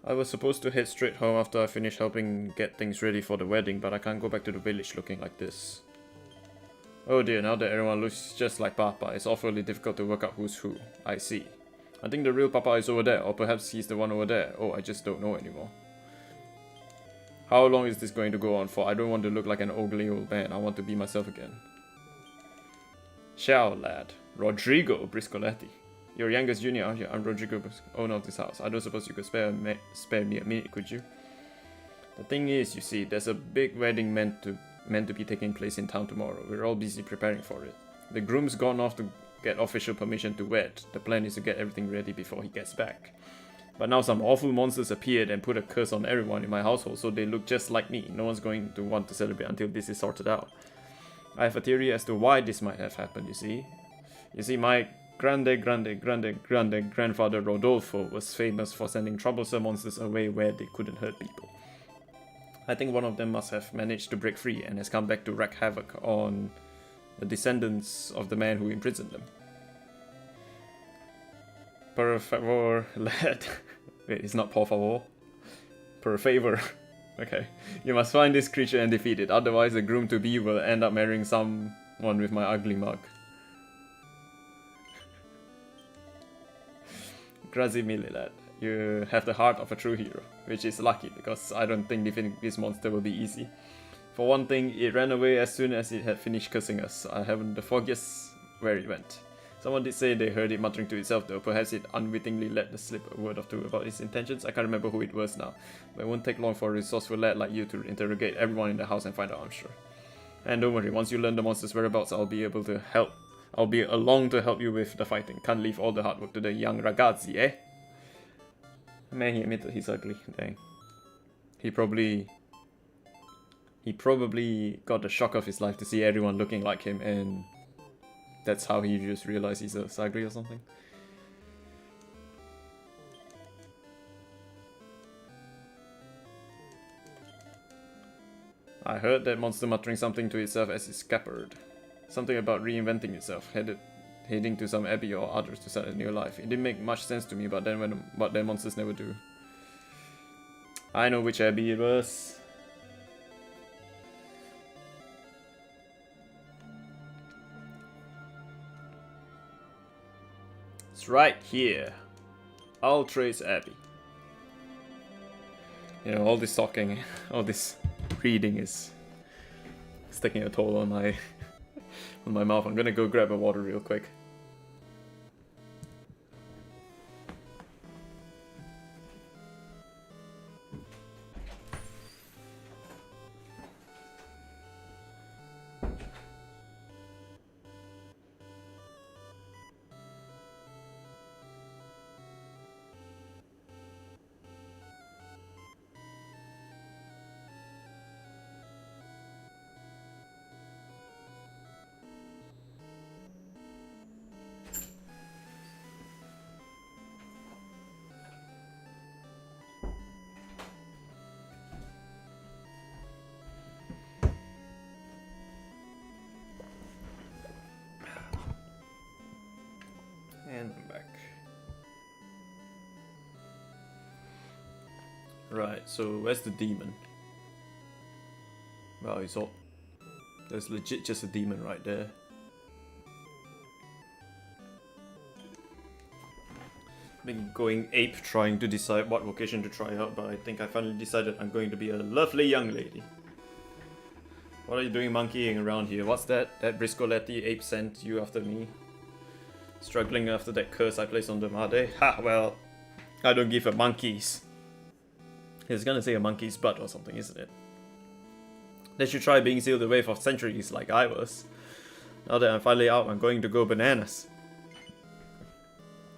I was supposed to head straight home after I finished helping get things ready for the wedding, but I can't go back to the village looking like this. Oh dear, now that everyone looks just like Papa, it's awfully difficult to work out who's who. I see. I think the real Papa is over there, or perhaps he's the one over there. Oh, I just don't know anymore. How long is this going to go on for? I don't want to look like an ugly old man. I want to be myself again. Ciao, lad. Rodrigo Briscoletti. You're youngest junior, aren't you? I'm Rodrigo, owner of this house. I don't suppose you could spare me a minute, could you? The thing is, you see, there's a big wedding meant to meant to be taking place in town tomorrow. We're all busy preparing for it. The groom's gone off to get official permission to wed. The plan is to get everything ready before he gets back. But now some awful monsters appeared and put a curse on everyone in my household, so they look just like me. No one's going to want to celebrate until this is sorted out. I have a theory as to why this might have happened, you see. You see, my grandfather Rodolfo was famous for sending troublesome monsters away where they couldn't hurt people. I think one of them must have managed to break free and has come back to wreak havoc on the descendants of the man who imprisoned them. Per favor, lad. Wait, it's not por favor. Per favor. Okay. You must find this creature and defeat it, otherwise the groom-to-be will end up marrying someone with my ugly mug. Grazie mille, lad. You have the heart of a true hero, which is lucky, because I don't think defeating this monster will be easy. For one thing, it ran away as soon as it had finished cursing us. I haven't the foggiest where it went. Someone did say they heard it muttering to itself though. Perhaps it unwittingly let slip a word or two about its intentions. I can't remember who it was now. But it won't take long for a resourceful lad like you to interrogate everyone in the house and find out, I'm sure. And don't worry, once you learn the monster's whereabouts, I'll be able to help. I'll be along to help you with the fighting. Can't leave all the hard work to the young ragazzi, eh? Man, he admitted he's ugly. Dang. He probably got the shock of his life to see everyone looking like him, and that's how he just realized he's ugly or something. I heard that monster muttering something to itself as it scampered. Something about reinventing itself, heading to some abbey or others to start a new life. It didn't make much sense to me, but then monsters never do. I know which abbey it was. It's right here. Altrace Abbey. You know, all this talking, all this reading is taking a toll on my mouth. I'm gonna go grab a water real quick. And I'm back. Right, so where's the demon? Wow, he's all... There's legit just a demon right there. Been going ape trying to decide what vocation to try out, but I think I finally decided I'm going to be a lovely young lady. What are you doing monkeying around here? What's that? That Briscoletti ape sent you after me? Struggling after that curse I placed on them, are they? Ha, well, I don't give a monkey's. He's gonna say a monkey's butt or something, isn't it? They should try being sealed away for centuries like I was. Now that I'm finally out, I'm going to go bananas.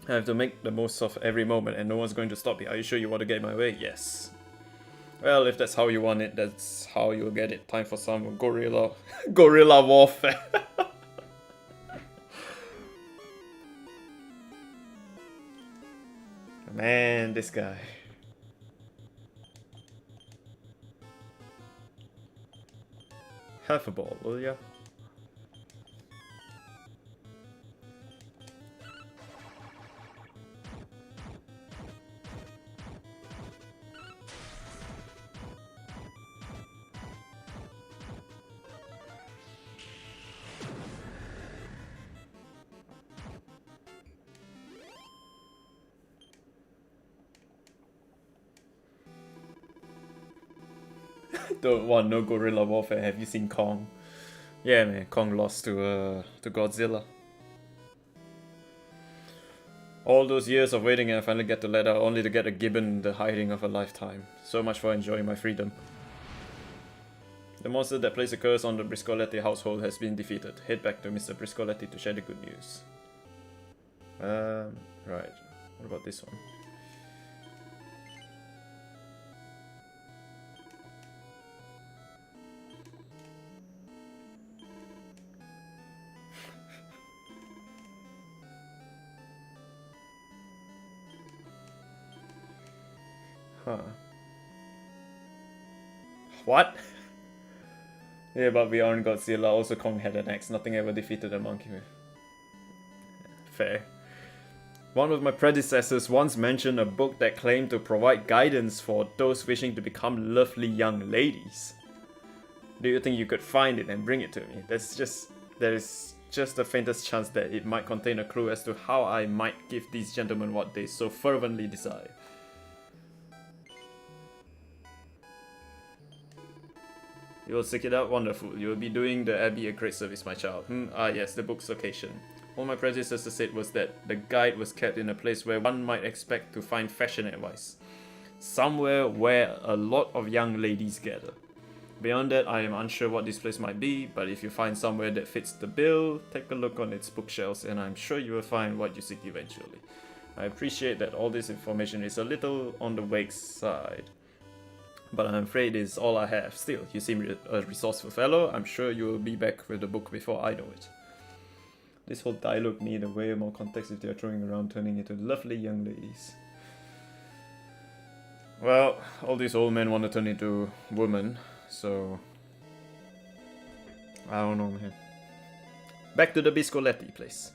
I have to make the most of every moment and no one's going to stop me. Are you sure you want to get in my way? Yes. Well, if that's how you want it, that's how you'll get it. Time for some gorilla warfare. Man, this guy. Half a ball, will ya? Don't want no gorilla warfare. Have you seen Kong? Yeah, man, Kong lost to Godzilla. All those years of waiting and I finally get to let out, only to get a gibbon the hiding of a lifetime. So much for enjoying my freedom. The monster that plays a curse on the Briscoletti household has been defeated. Head back to Mr. Briscoletti to share the good news. Right. What about this one? Huh. What? Yeah, but we aren't Godzilla. Also, Kong had an axe. Nothing ever defeated a monkey. Fair. One of my predecessors once mentioned a book that claimed to provide guidance for those wishing to become lovely young ladies. Do you think you could find it and bring it to me? There is just the faintest chance that it might contain a clue as to how I might give these gentlemen what they so fervently desire. You will seek it out? Wonderful. You will be doing the Abbey a great service, my child. Yes, the book's location. All my predecessors said was that the guide was kept in a place where one might expect to find fashion advice. Somewhere where a lot of young ladies gather. Beyond that, I am unsure what this place might be, but if you find somewhere that fits the bill, take a look on its bookshelves and I'm sure you will find what you seek eventually. I appreciate that all this information is a little on the vague side, but I'm afraid it's all I have. Still, you seem a resourceful fellow. I'm sure you will be back with the book before I know it. This whole dialogue need a way more context if they are throwing around turning into lovely young ladies. Well, all these old men want to turn into women, so I don't know, man. Back to the Biscoletti place.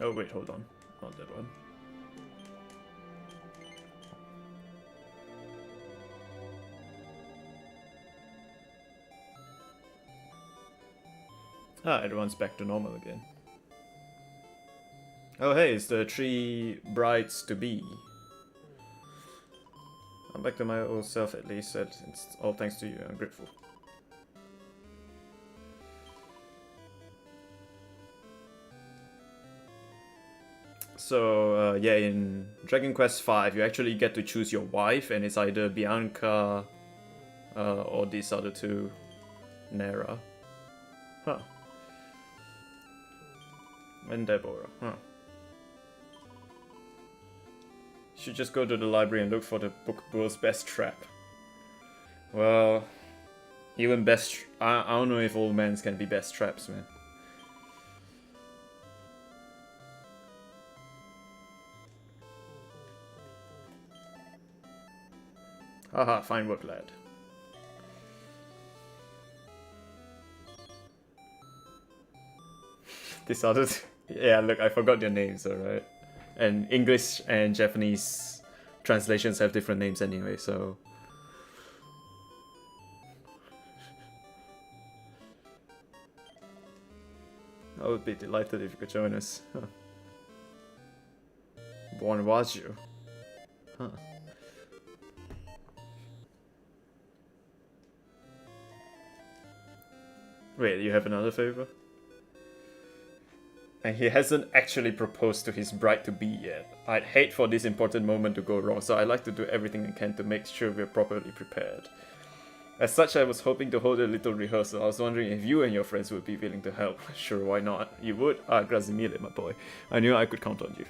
Oh wait, hold on. Not that one. Everyone's back to normal again. Oh hey, it's the 3 brides-to-be. I'm back to my old self at least. It's all thanks to you. I'm grateful. So, yeah, in Dragon Quest V, you actually get to choose your wife, and it's either Bianca or these other two, Nera. Huh. And Deborah, huh. Should just go to the library and look for the book world's best trap. Well, even best... I don't know if old men can be best traps, man. Haha, fine work, lad. This other... Yeah, look, I forgot their names, alright. And English and Japanese translations have different names anyway, so... I would be delighted if you could join us. Huh. Born was you? Huh. Wait, you have another favor? And he hasn't actually proposed to his bride-to-be yet. I'd hate for this important moment to go wrong, so I like to do everything I can to make sure we're properly prepared. As such, I was hoping to hold a little rehearsal. I was wondering if you and your friends would be willing to help. Sure, why not? You would? Ah, grazie mille, my boy. I knew I could count on you.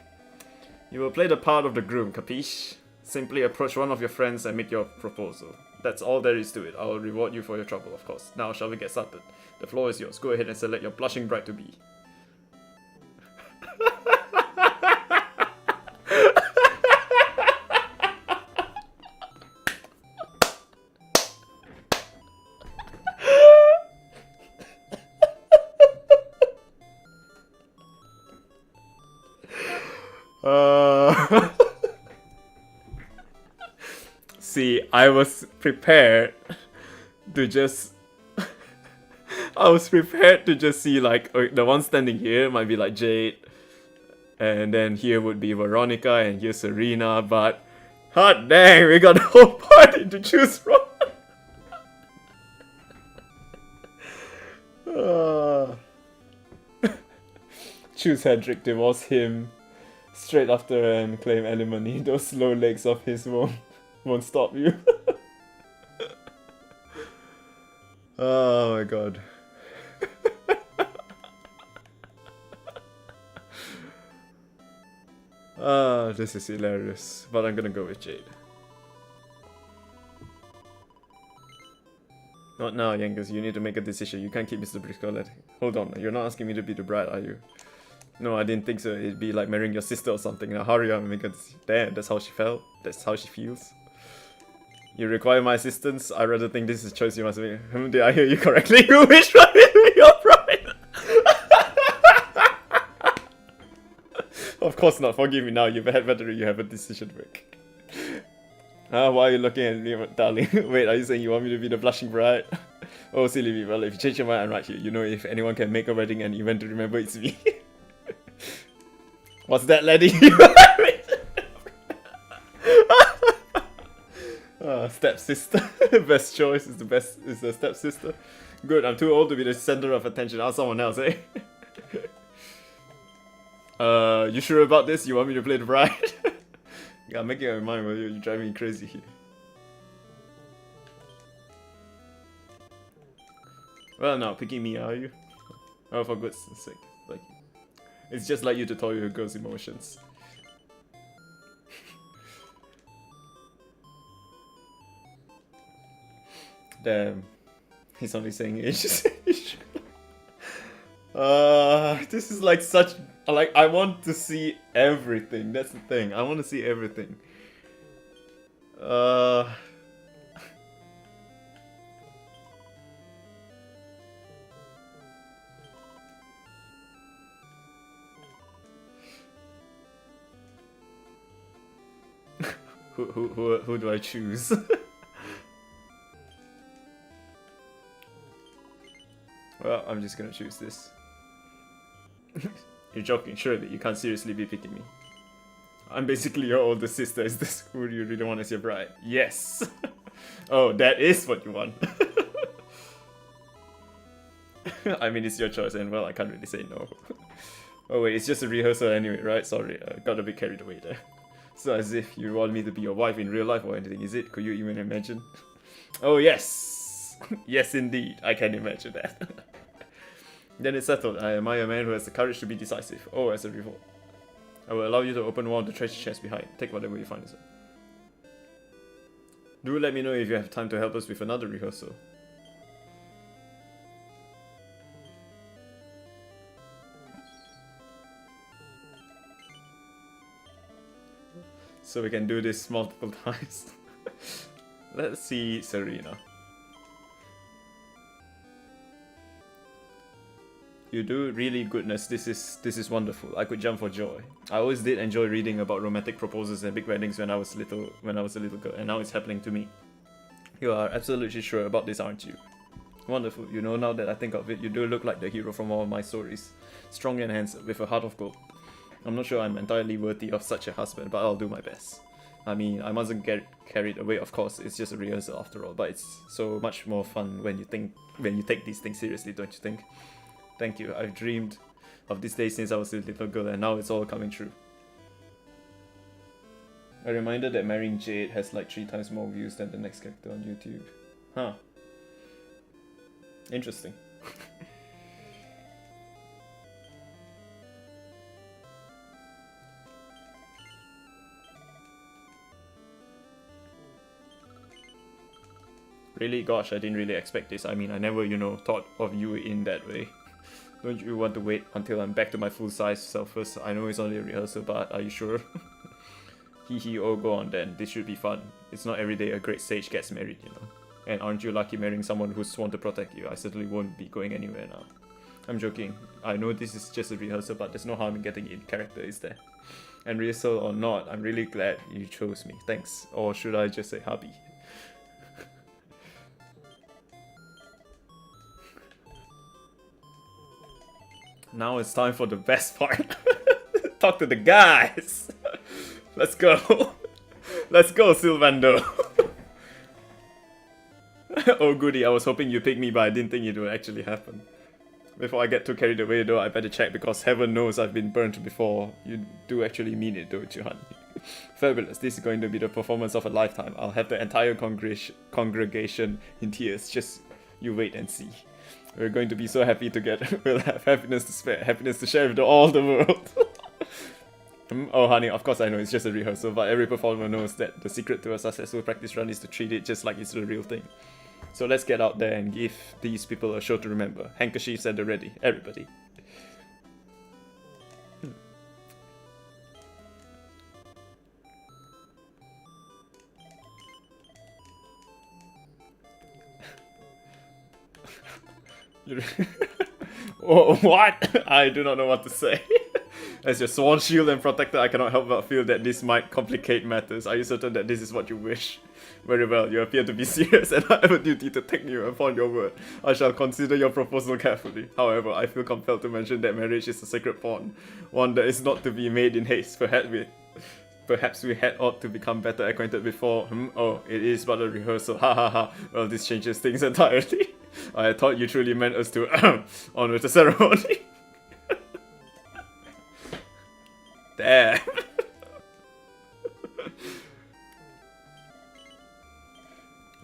You will play the part of the groom, capiche? Simply approach one of your friends and make your proposal. That's all there is to it. I will reward you for your trouble, of course. Now, shall we get started? The floor is yours. Go ahead and select your blushing bride-to-be. See, I was prepared to just... I was prepared to just see, like, the one standing here might be like Jade, and then here would be Veronica, and here's Serena, but hot dang, we got the whole party to choose from. Choose Hedrick, divorce him, Straight after and claim alimony. Those slow legs of his won't stop you. Oh my god. Ah, this is hilarious. But I'm gonna go with Jade. Not now, Yangus. You need to make a decision. You can't keep Mr. Briscoe. Hold on. You're not asking me to be the bride, are you? No, I didn't think so. It'd be like marrying your sister or something. Now hurry up and make a decision. Damn, that's how she felt. That's how she feels. You require my assistance? I rather think this is a choice you must make. Did I hear you correctly? You wish for your bride. Of course not. Forgive me now. You had better. You have a decision to make. Why are you looking at me, darling? Wait, are you saying you want me to be the blushing bride? Oh, silly me. Well, if you change your mind, I'm right here. You know, if anyone can make a wedding and event to remember, it's me. What's that, laddie? Stepsister. Best choice is the stepsister. Good, I'm too old to be the center of attention. Ask someone else, eh? You sure about this? You want me to play the bride? Yeah, I'm making up my mind, will you? You're driving me crazy here. Well, now picking me, are you? Oh, for goodness sake. Like, it's just like you to toy with a girl's emotions. Damn. He's only saying ages. This is like such... Like, I want to see everything. That's the thing. I want to see everything. Who do I choose? Well, I'm just gonna choose this. You're joking, surely. You can't seriously be picking me. I'm basically your older sister. Is this who you really want as your bride? Yes! Oh, that is what you want. I mean, it's your choice, and well, I can't really say no. Oh wait, it's just a rehearsal anyway, right? Sorry, I got a bit carried away there. So as if you want me to be your wife in real life or anything, is it? Could you even imagine? Oh yes! Yes indeed, I can imagine that. Then it's settled. I admire a man who has the courage to be decisive. Oh, as a revolt. I will allow you to open one of the treasure chests behind. Take whatever you find inside. Do let me know if you have time to help us with another rehearsal. So we can do this multiple times. Let's see Serena. You do? Really? Goodness, this is wonderful. I could jump for joy. I always did enjoy reading about romantic proposals and big weddings when I was a little girl, and now it's happening to me. You are absolutely sure about this, aren't you? Wonderful. You know, now that I think of it, you do look like the hero from all of my stories. Strong and handsome, with a heart of gold. I'm not sure I'm entirely worthy of such a husband, but I'll do my best. I mean, I mustn't get carried away, of course. It's just a rehearsal after all, but it's so much more fun when you take these things seriously, don't you think? Thank you. I've dreamed of this day since I was a little girl, and now it's all coming true. A reminder that marrying Jade has like 3 times more views than the next character on YouTube. Huh. Interesting. Really? Gosh, I didn't really expect this. I mean, I never, thought of you in that way. Don't you want to wait until I'm back to my full-size self first? I know it's only a rehearsal, but are you sure? Hee, oh, go on then. This should be fun. It's not every day a great sage gets married, And aren't you lucky marrying someone who's sworn to protect you? I certainly won't be going anywhere now. I'm joking. I know this is just a rehearsal, but there's no harm in getting in character, is there? And rehearsal or not, I'm really glad you chose me. Thanks. Or should I just say hubby? Now it's time for the best part. Talk to the guys. Let's go. Let's go, Sylvando. Oh goody, I was hoping you'd pick me, but I didn't think it would actually happen. Before I get too carried away though, I better check because heaven knows I've been burnt before. You do actually mean it, don't you, honey? Fabulous, this is going to be the performance of a lifetime. I'll have the entire congregation in tears. Just you wait and see. We're going to be so happy together. We'll have happiness to spare, happiness to share with all the world. Oh honey, of course I know it's just a rehearsal, but every performer knows that the secret to a successful practice run is to treat it just like it's the real thing. So let's get out there and give these people a show to remember. Handkerchiefs at the ready, everybody. Oh, what? I do not know what to say. As your sworn shield and protector, I cannot help but feel that this might complicate matters. Are you certain that this is what you wish? Very well, you appear to be serious and I have a duty to take you upon your word. I shall consider your proposal carefully. However, I feel compelled to mention that marriage is a sacred bond, one that is not to be made in haste. Perhaps we had ought to become better acquainted before. Oh, it is but a rehearsal. Ha ha ha. Well, this changes things entirely. I thought you truly meant us to on with the ceremony. Damn.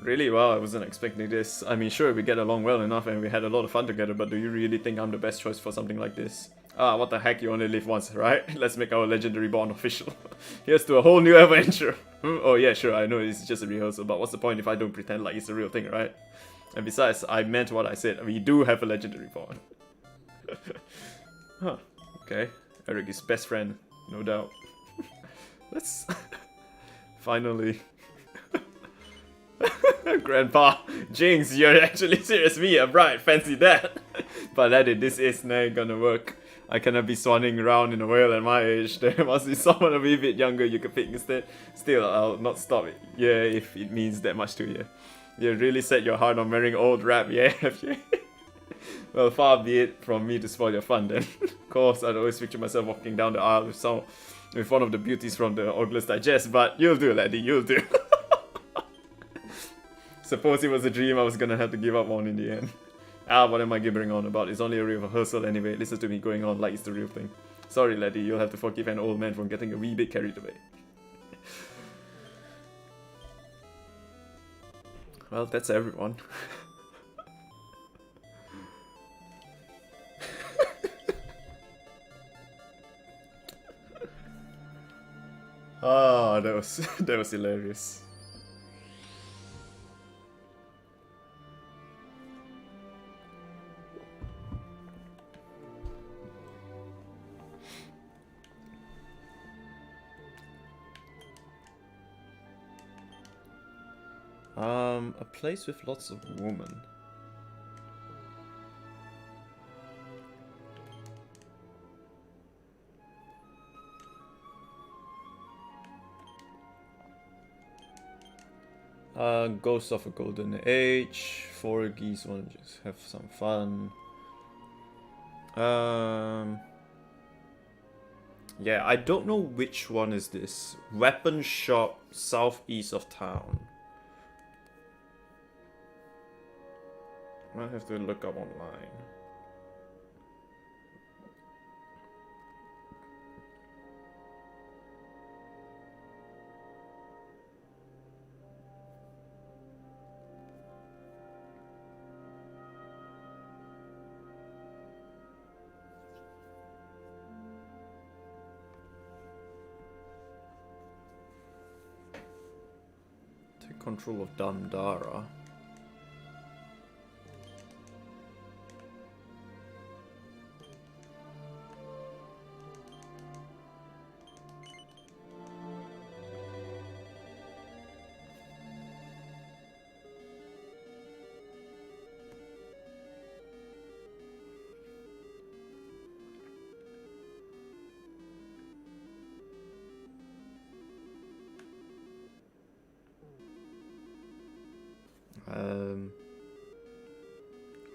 Really? Wow, I wasn't expecting this. I mean, sure, we get along well enough and we had a lot of fun together, but do you really think I'm the best choice for something like this? Ah, what the heck, you only live once, right? Let's make our legendary bond official. Here's to a whole new adventure. Oh yeah, sure, I know it's just a rehearsal, but what's the point if I don't pretend like it's the real thing, right? And besides, I meant what I said. We do have a legendary bond. Huh, okay. Eric is best friend, no doubt. Let's... Finally... Grandpa, Jinx, you're actually serious. Me, a bride, fancy that. But laddie, this is not gonna work. I cannot be swanning around in a whale at my age. There must be someone a wee bit younger you could pick instead. Still, I'll not stop it. Yeah, if it means that much to you. You really set your heart on marrying old rap, yeah? Well, far be it from me to spoil your fun then. Of course, I'd always picture myself walking down the aisle with one of the beauties from the Ogler's Digest, but you'll do, laddie, you'll do. Suppose it was a dream I was gonna have to give up on in the end. Ah, what am I gibbering on about? It's only a rehearsal anyway. Listen to me going on like it's the real thing. Sorry, laddie, you'll have to forgive an old man for getting a wee bit carried away. Well, that's everyone. Ah, that was hilarious. A place with lots of women. Ghost of a Golden Age. 4 geese want to just have some fun. Yeah, I don't know which one is this. Weapon shop southeast of town. I'll have to look up online. Take control of Dandara.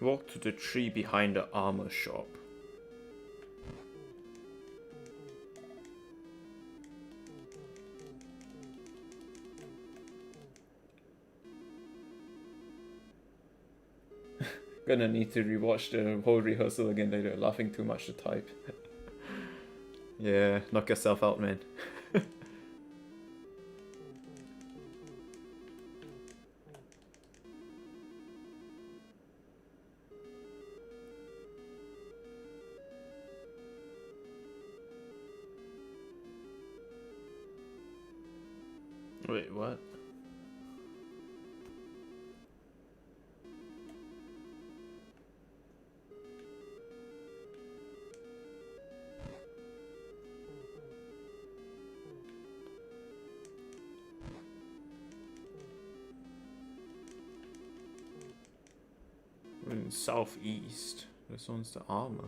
Walk to the tree behind the armor shop. Gonna need to rewatch the whole rehearsal again later. Laughing too much to type. Yeah, knock yourself out, man. Wait, what? We're in southeast. This one's the armor.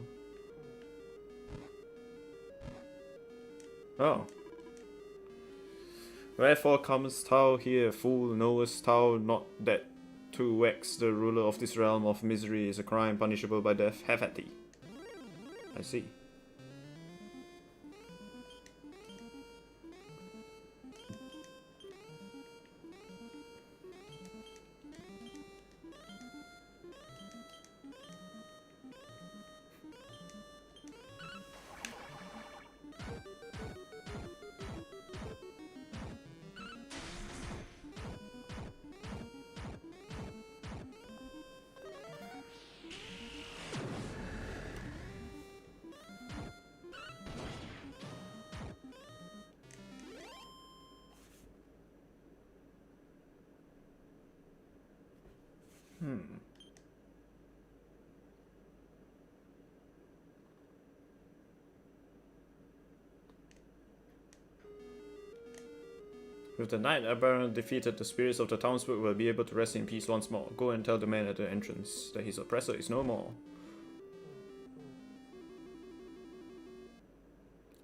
Oh. Wherefore comes thou here, fool? Knowest thou not that to vex the ruler of this realm of misery is a crime punishable by death? Have at thee. I see. With the Knight Aberrant defeated, the spirits of the townsfolk will be able to rest in peace once more. Go and tell the man at the entrance that his oppressor is no more.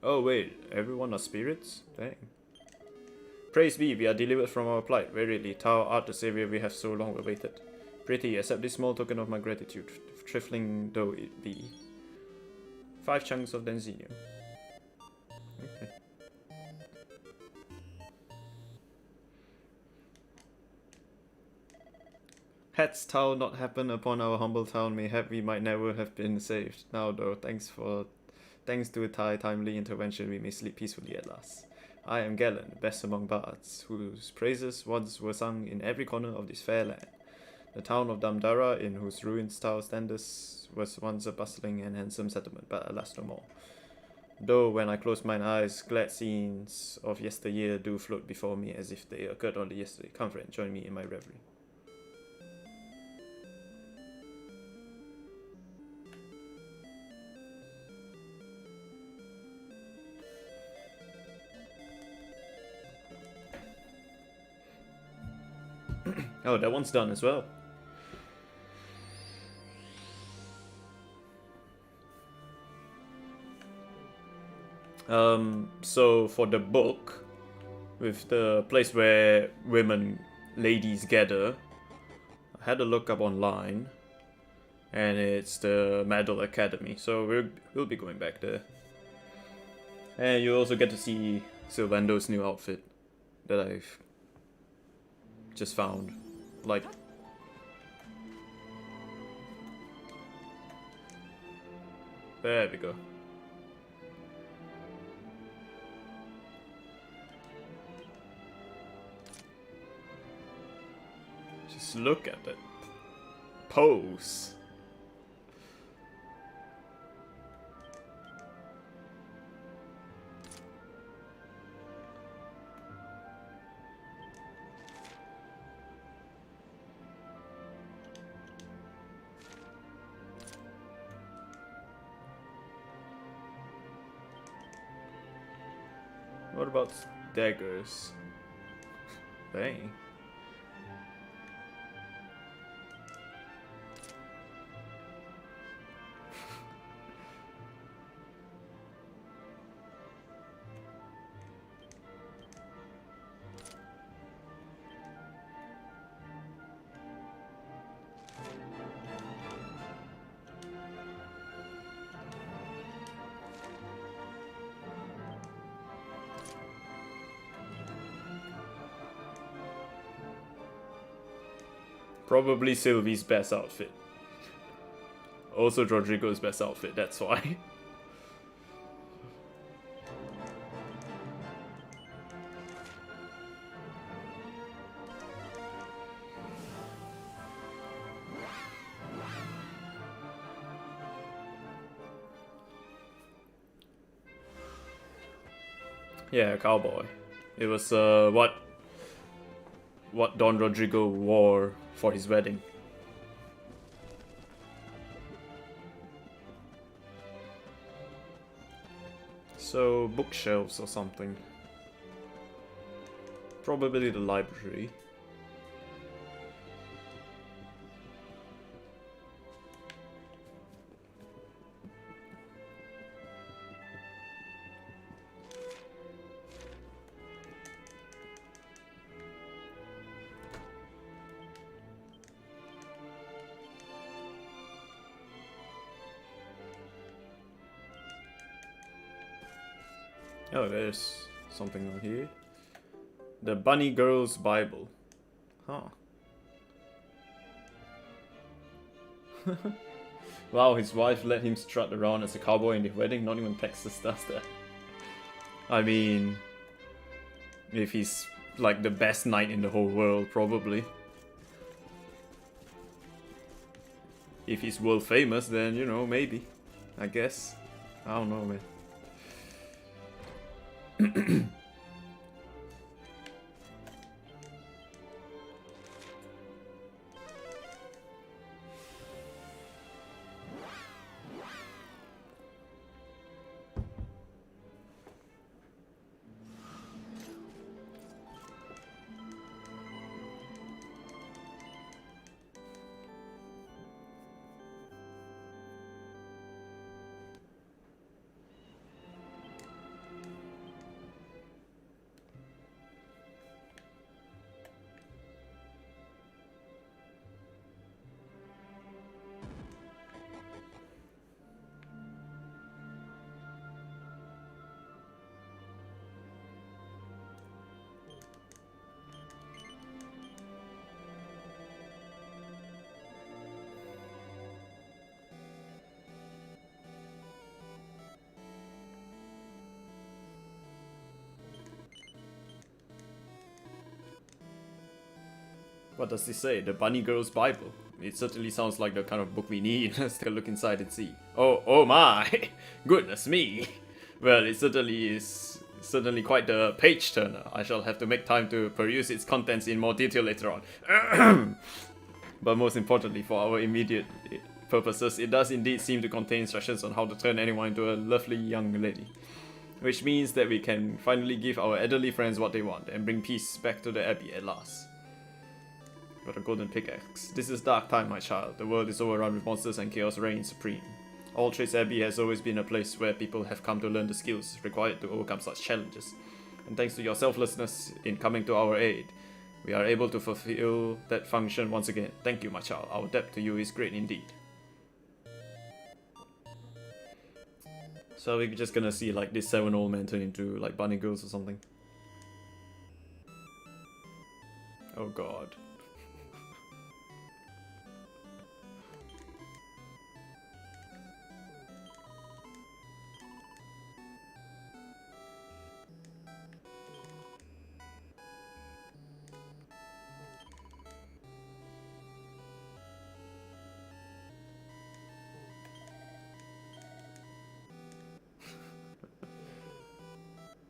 Oh wait, everyone are spirits? Dang. Praise be, we are delivered from our plight. Verily, thou art the savior we have so long awaited. Pretty, accept this small token of my gratitude, trifling though it be. 5 chunks of Denzino. Okay. Hadst thou not happened upon our humble town, mayhap we might never have been saved. Now though, thanks to thy timely intervention, we may sleep peacefully at last. I am Galen, best among bards, whose praises once were sung in every corner of this fair land. The town of Damdara, in whose ruins thou standest, was once a bustling and handsome settlement, but alas no more. Though when I close mine eyes, glad scenes of yesteryear do float before me as if they occurred only yesterday. Come friend, join me in my reverie. Oh, that one's done as well. So for the book, with the place where ladies gather, I had a look up online, and it's the Medal Academy. So we'll be going back there, and you also get to see Sylvando's new outfit that I've just found. Like, there we go. Just look at that pose. What about daggers? Dang. Probably Sylvie's best outfit. Also Rodrigo's best outfit, that's why. Yeah, cowboy. It was what Don Rodrigo wore for his wedding. So bookshelves or something. Probably the library. Oh, there's something on here. The Bunny Girl's Bible. Huh. Wow, his wife let him strut around as a cowboy in the wedding. Not even Texas does that. I mean, if he's like the best knight in the whole world, probably. If he's world famous, then, you know, maybe. I guess. I don't know, man. What does this say? The Bunny Girl's Bible. It certainly sounds like the kind of book we need. Let's take a look inside and see. Oh my! Goodness me! Well, it certainly is quite the page turner. I shall have to make time to peruse its contents in more detail later on. But most importantly, for our immediate purposes, it does indeed seem to contain instructions on how to turn anyone into a lovely young lady. Which means that we can finally give our elderly friends what they want and bring peace back to the Abbey at last. Got a golden pickaxe. This is dark time, my child. The world is overrun with monsters and chaos reigns supreme. All Trace Abbey has always been a place where people have come to learn the skills required to overcome such challenges. And thanks to your selflessness in coming to our aid, we are able to fulfill that function once again. Thank you, my child. Our debt to you is great indeed. So we're just gonna see like this 7 old men turn into like bunny girls or something. Oh god.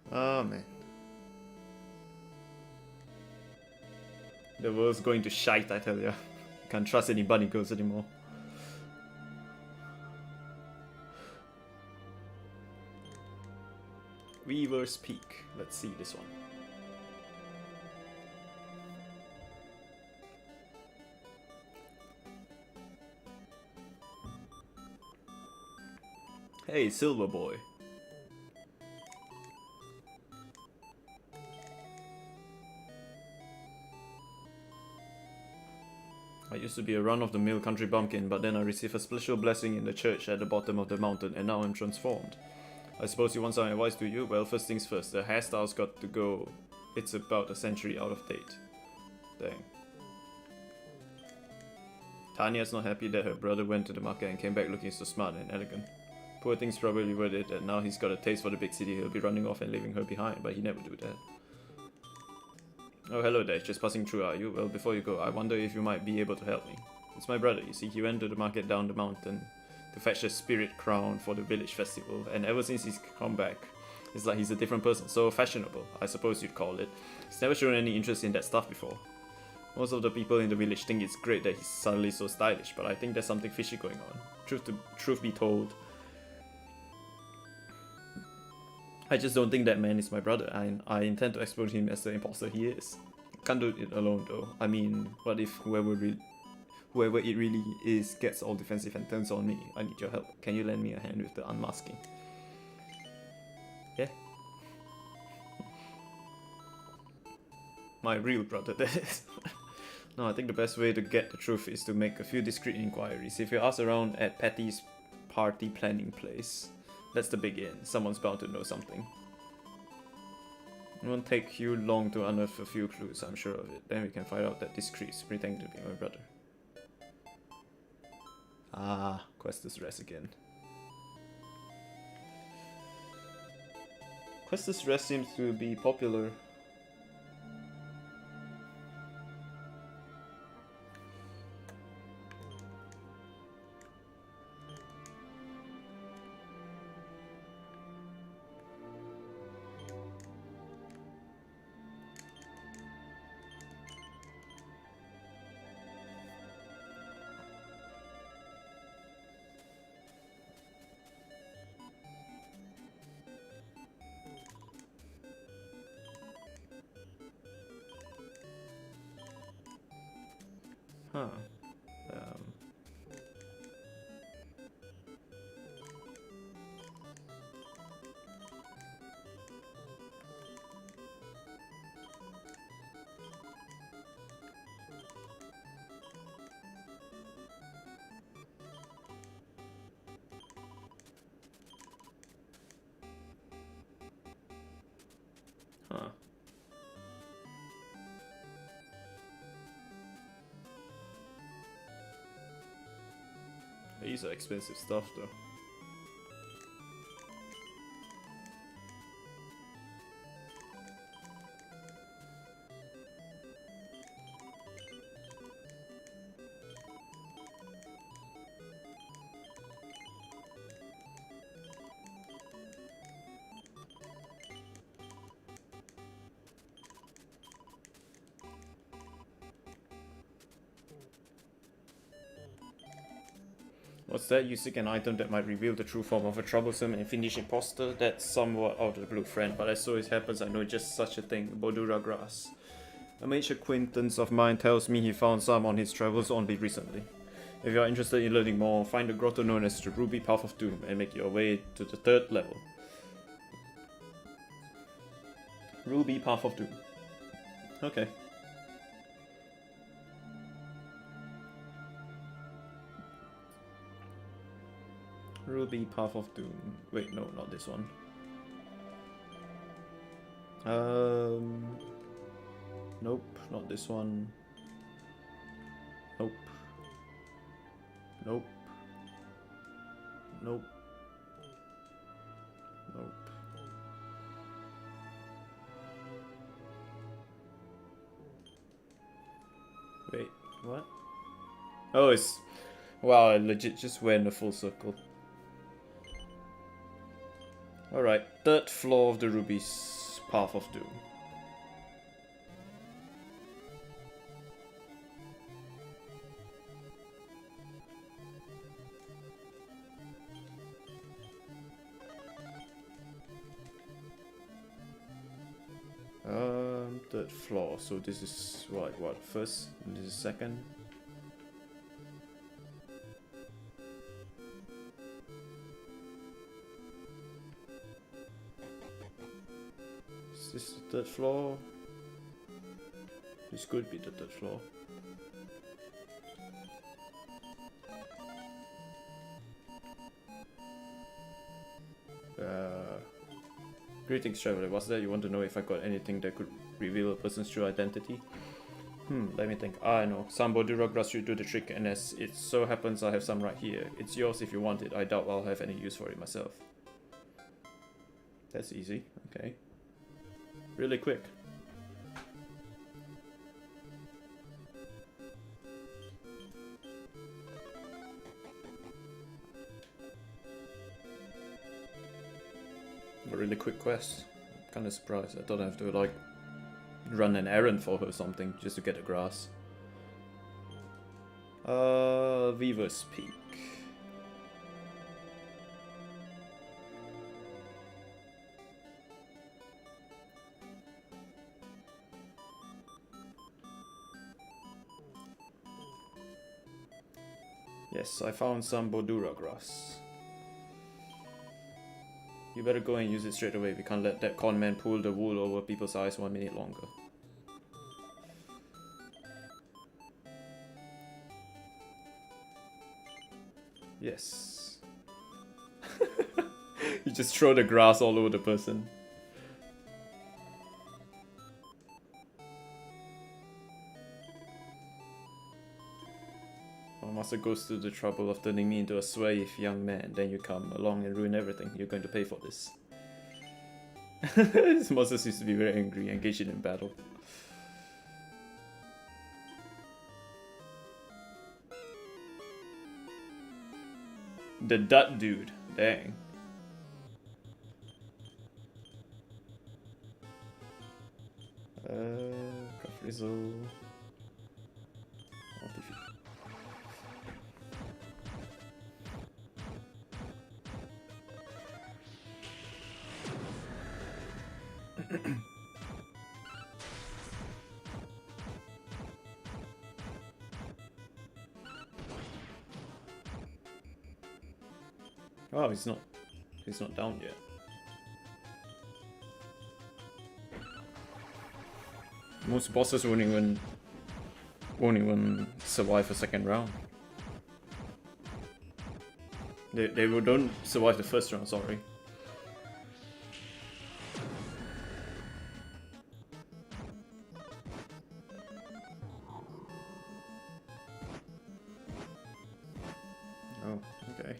Oh man. The world's going to shite, I tell ya. Can't trust any bunny girls anymore. Weaver's Peak. Let's see this one. Hey, Silver Boy. I used to be a run-of-the-mill country bumpkin, but then I received a special blessing in the church at the bottom of the mountain, and now I'm transformed. I suppose you want some advice, do you? Well, first things first, the hairstyle's got to go. It's about a century out of date. Dang. Tanya's not happy that her brother went to the market and came back looking so smart and elegant. Poor thing's probably worried it that now he's got a taste for the big city, he'll be running off and leaving her behind, but he never do that. Oh, hello there, just passing through, are you? Well, before you go, I wonder if you might be able to help me. It's my brother, you see, he went to the market down the mountain to fetch a spirit crown for the village festival, and ever since he's come back, it's like he's a different person, so fashionable, I suppose you'd call it. He's never shown any interest in that stuff before. Most of the people in the village think it's great that he's suddenly so stylish, but I think there's something fishy going on. Truth be told, I just don't think that man is my brother. I intend to expose him as the imposter he is. Can't do it alone though. I mean, what if whoever it really is gets all defensive and turns on me? I need your help. Can you lend me a hand with the unmasking? Yeah? My real brother, that is. No, I think the best way to get the truth is to make a few discreet inquiries. If you ask around at Patty's party planning place, that's the big end. Someone's bound to know something. It won't take you long to unearth a few clues, I'm sure of it. Then we can find out that this Chris pretending to be my brother. Ah, Questus Rest again. Questus Rest seems to be popular. Huh. Huh. These are expensive stuff though. What's that? You seek an item that might reveal the true form of a troublesome and fiendish imposter? That's somewhat out of the blue, friend, but as always happens, I know just such a thing. Bordura grass. A mage acquaintance of mine tells me he found some on his travels only recently. If you are interested in learning more, find the grotto known as the Ruby Path of Doom and make your way to the 3rd level. Ruby Path of Doom. Okay. Ruby Path of Doom. Wait, no, not this one. Nope, not this one. Nope. Nope. Nope. Nope. Wait, what? Oh, it's... Wow, I legit just went a full circle. Alright, 3rd floor of the Ruby's Path of Doom. Third floor, so this is what, first? And this is second? Is this the 3rd floor? This could be the 3rd floor. Greetings, traveler. What's that? You want to know if I got anything that could reveal a person's true identity? Let me think. I know. Sambo Duragras should do the trick, and as it so happens I have some right here. It's yours if you want it. I doubt I'll have any use for it myself. That's easy. Okay. Really quick. A really quick quest. I'm kinda surprised. I thought I have to like run an errand for her or something just to get the grass. Viva's Peak. Yes, I found some Bodura grass. You better go and use it straight away. We can't let that con man pull the wool over people's eyes 1 minute longer. Yes. You just throw the grass all over the person. My master goes to the trouble of turning me into a suave young man, then you come along and ruin everything. You're going to pay for this. This monster seems to be very angry, engaged in battle. The Dut Dude. Dang. Frizzle. Oh, he's not down yet. Most bosses won't even survive a second round. They don't survive the first round, sorry. Oh, okay.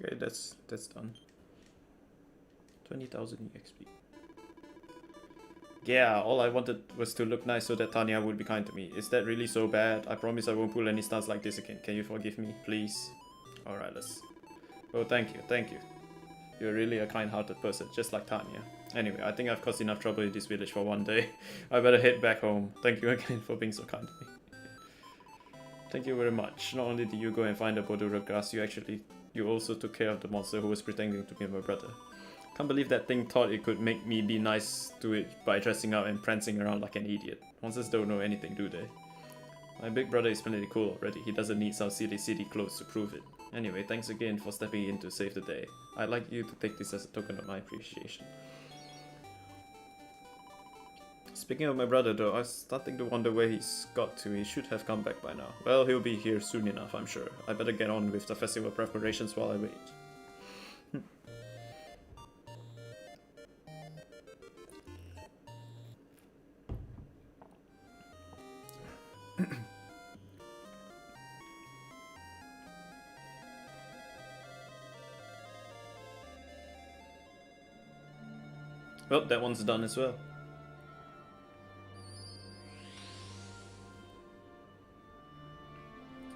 Okay, that's done. 20,000 EXP. Yeah, all I wanted was to look nice so that Tanya would be kind to me. Is that really so bad? I promise I won't pull any stunts like this again. Can you forgive me, please? Alright, let's... Oh, thank you, thank you. You're really a kind-hearted person, just like Tanya. Anyway, I think I've caused enough trouble in this village for one day. I better head back home. Thank you again for being so kind to me. Thank you very much. Not only did you go and find the Bodura grass, you also took care of the monster who was pretending to be my brother. Can't believe that thing thought it could make me be nice to it by dressing up and prancing around like an idiot. Monsters don't know anything, do they? My big brother is pretty cool already. He doesn't need some silly city clothes to prove it. Anyway, thanks again for stepping in to save the day. I'd like you to take this as a token of my appreciation. Speaking of my brother though, I was starting to wonder where he's got to. He should have come back by now. Well, he'll be here soon enough, I'm sure. I better get on with the festival preparations while I wait. Well, that one's done as well.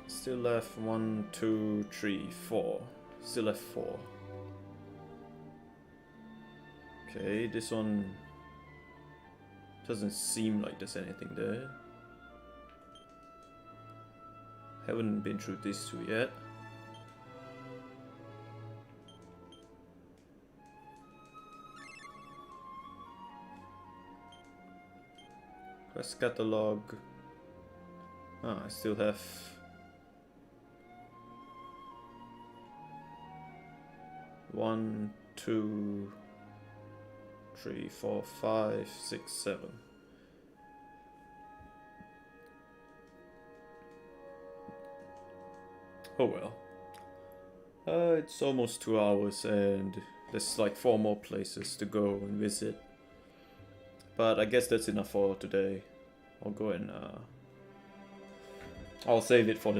Still left 1, 2, 3, 4. Still left 4. Okay, this one doesn't seem like there's anything there. Haven't been through these two yet. Quest catalog. Ah, I still have 1, 2, 3, 4, 5, 6, 7. Oh well. It's almost 2 hours and there's like 4 more places to go and visit. But I guess that's enough for today. I'll go and I'll save it for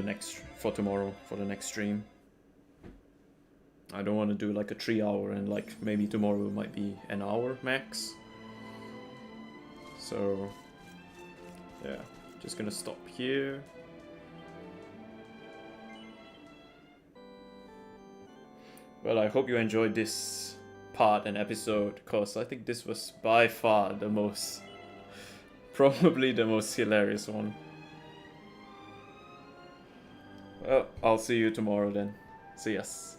tomorrow, for the next stream. I don't want to do like a 3 hour and like maybe tomorrow might be an hour max. So yeah, just gonna stop here. Well, I hope you enjoyed this part and episode, because I think this was by far the most, probably the most hilarious one. Well, I'll see you tomorrow then. See yas.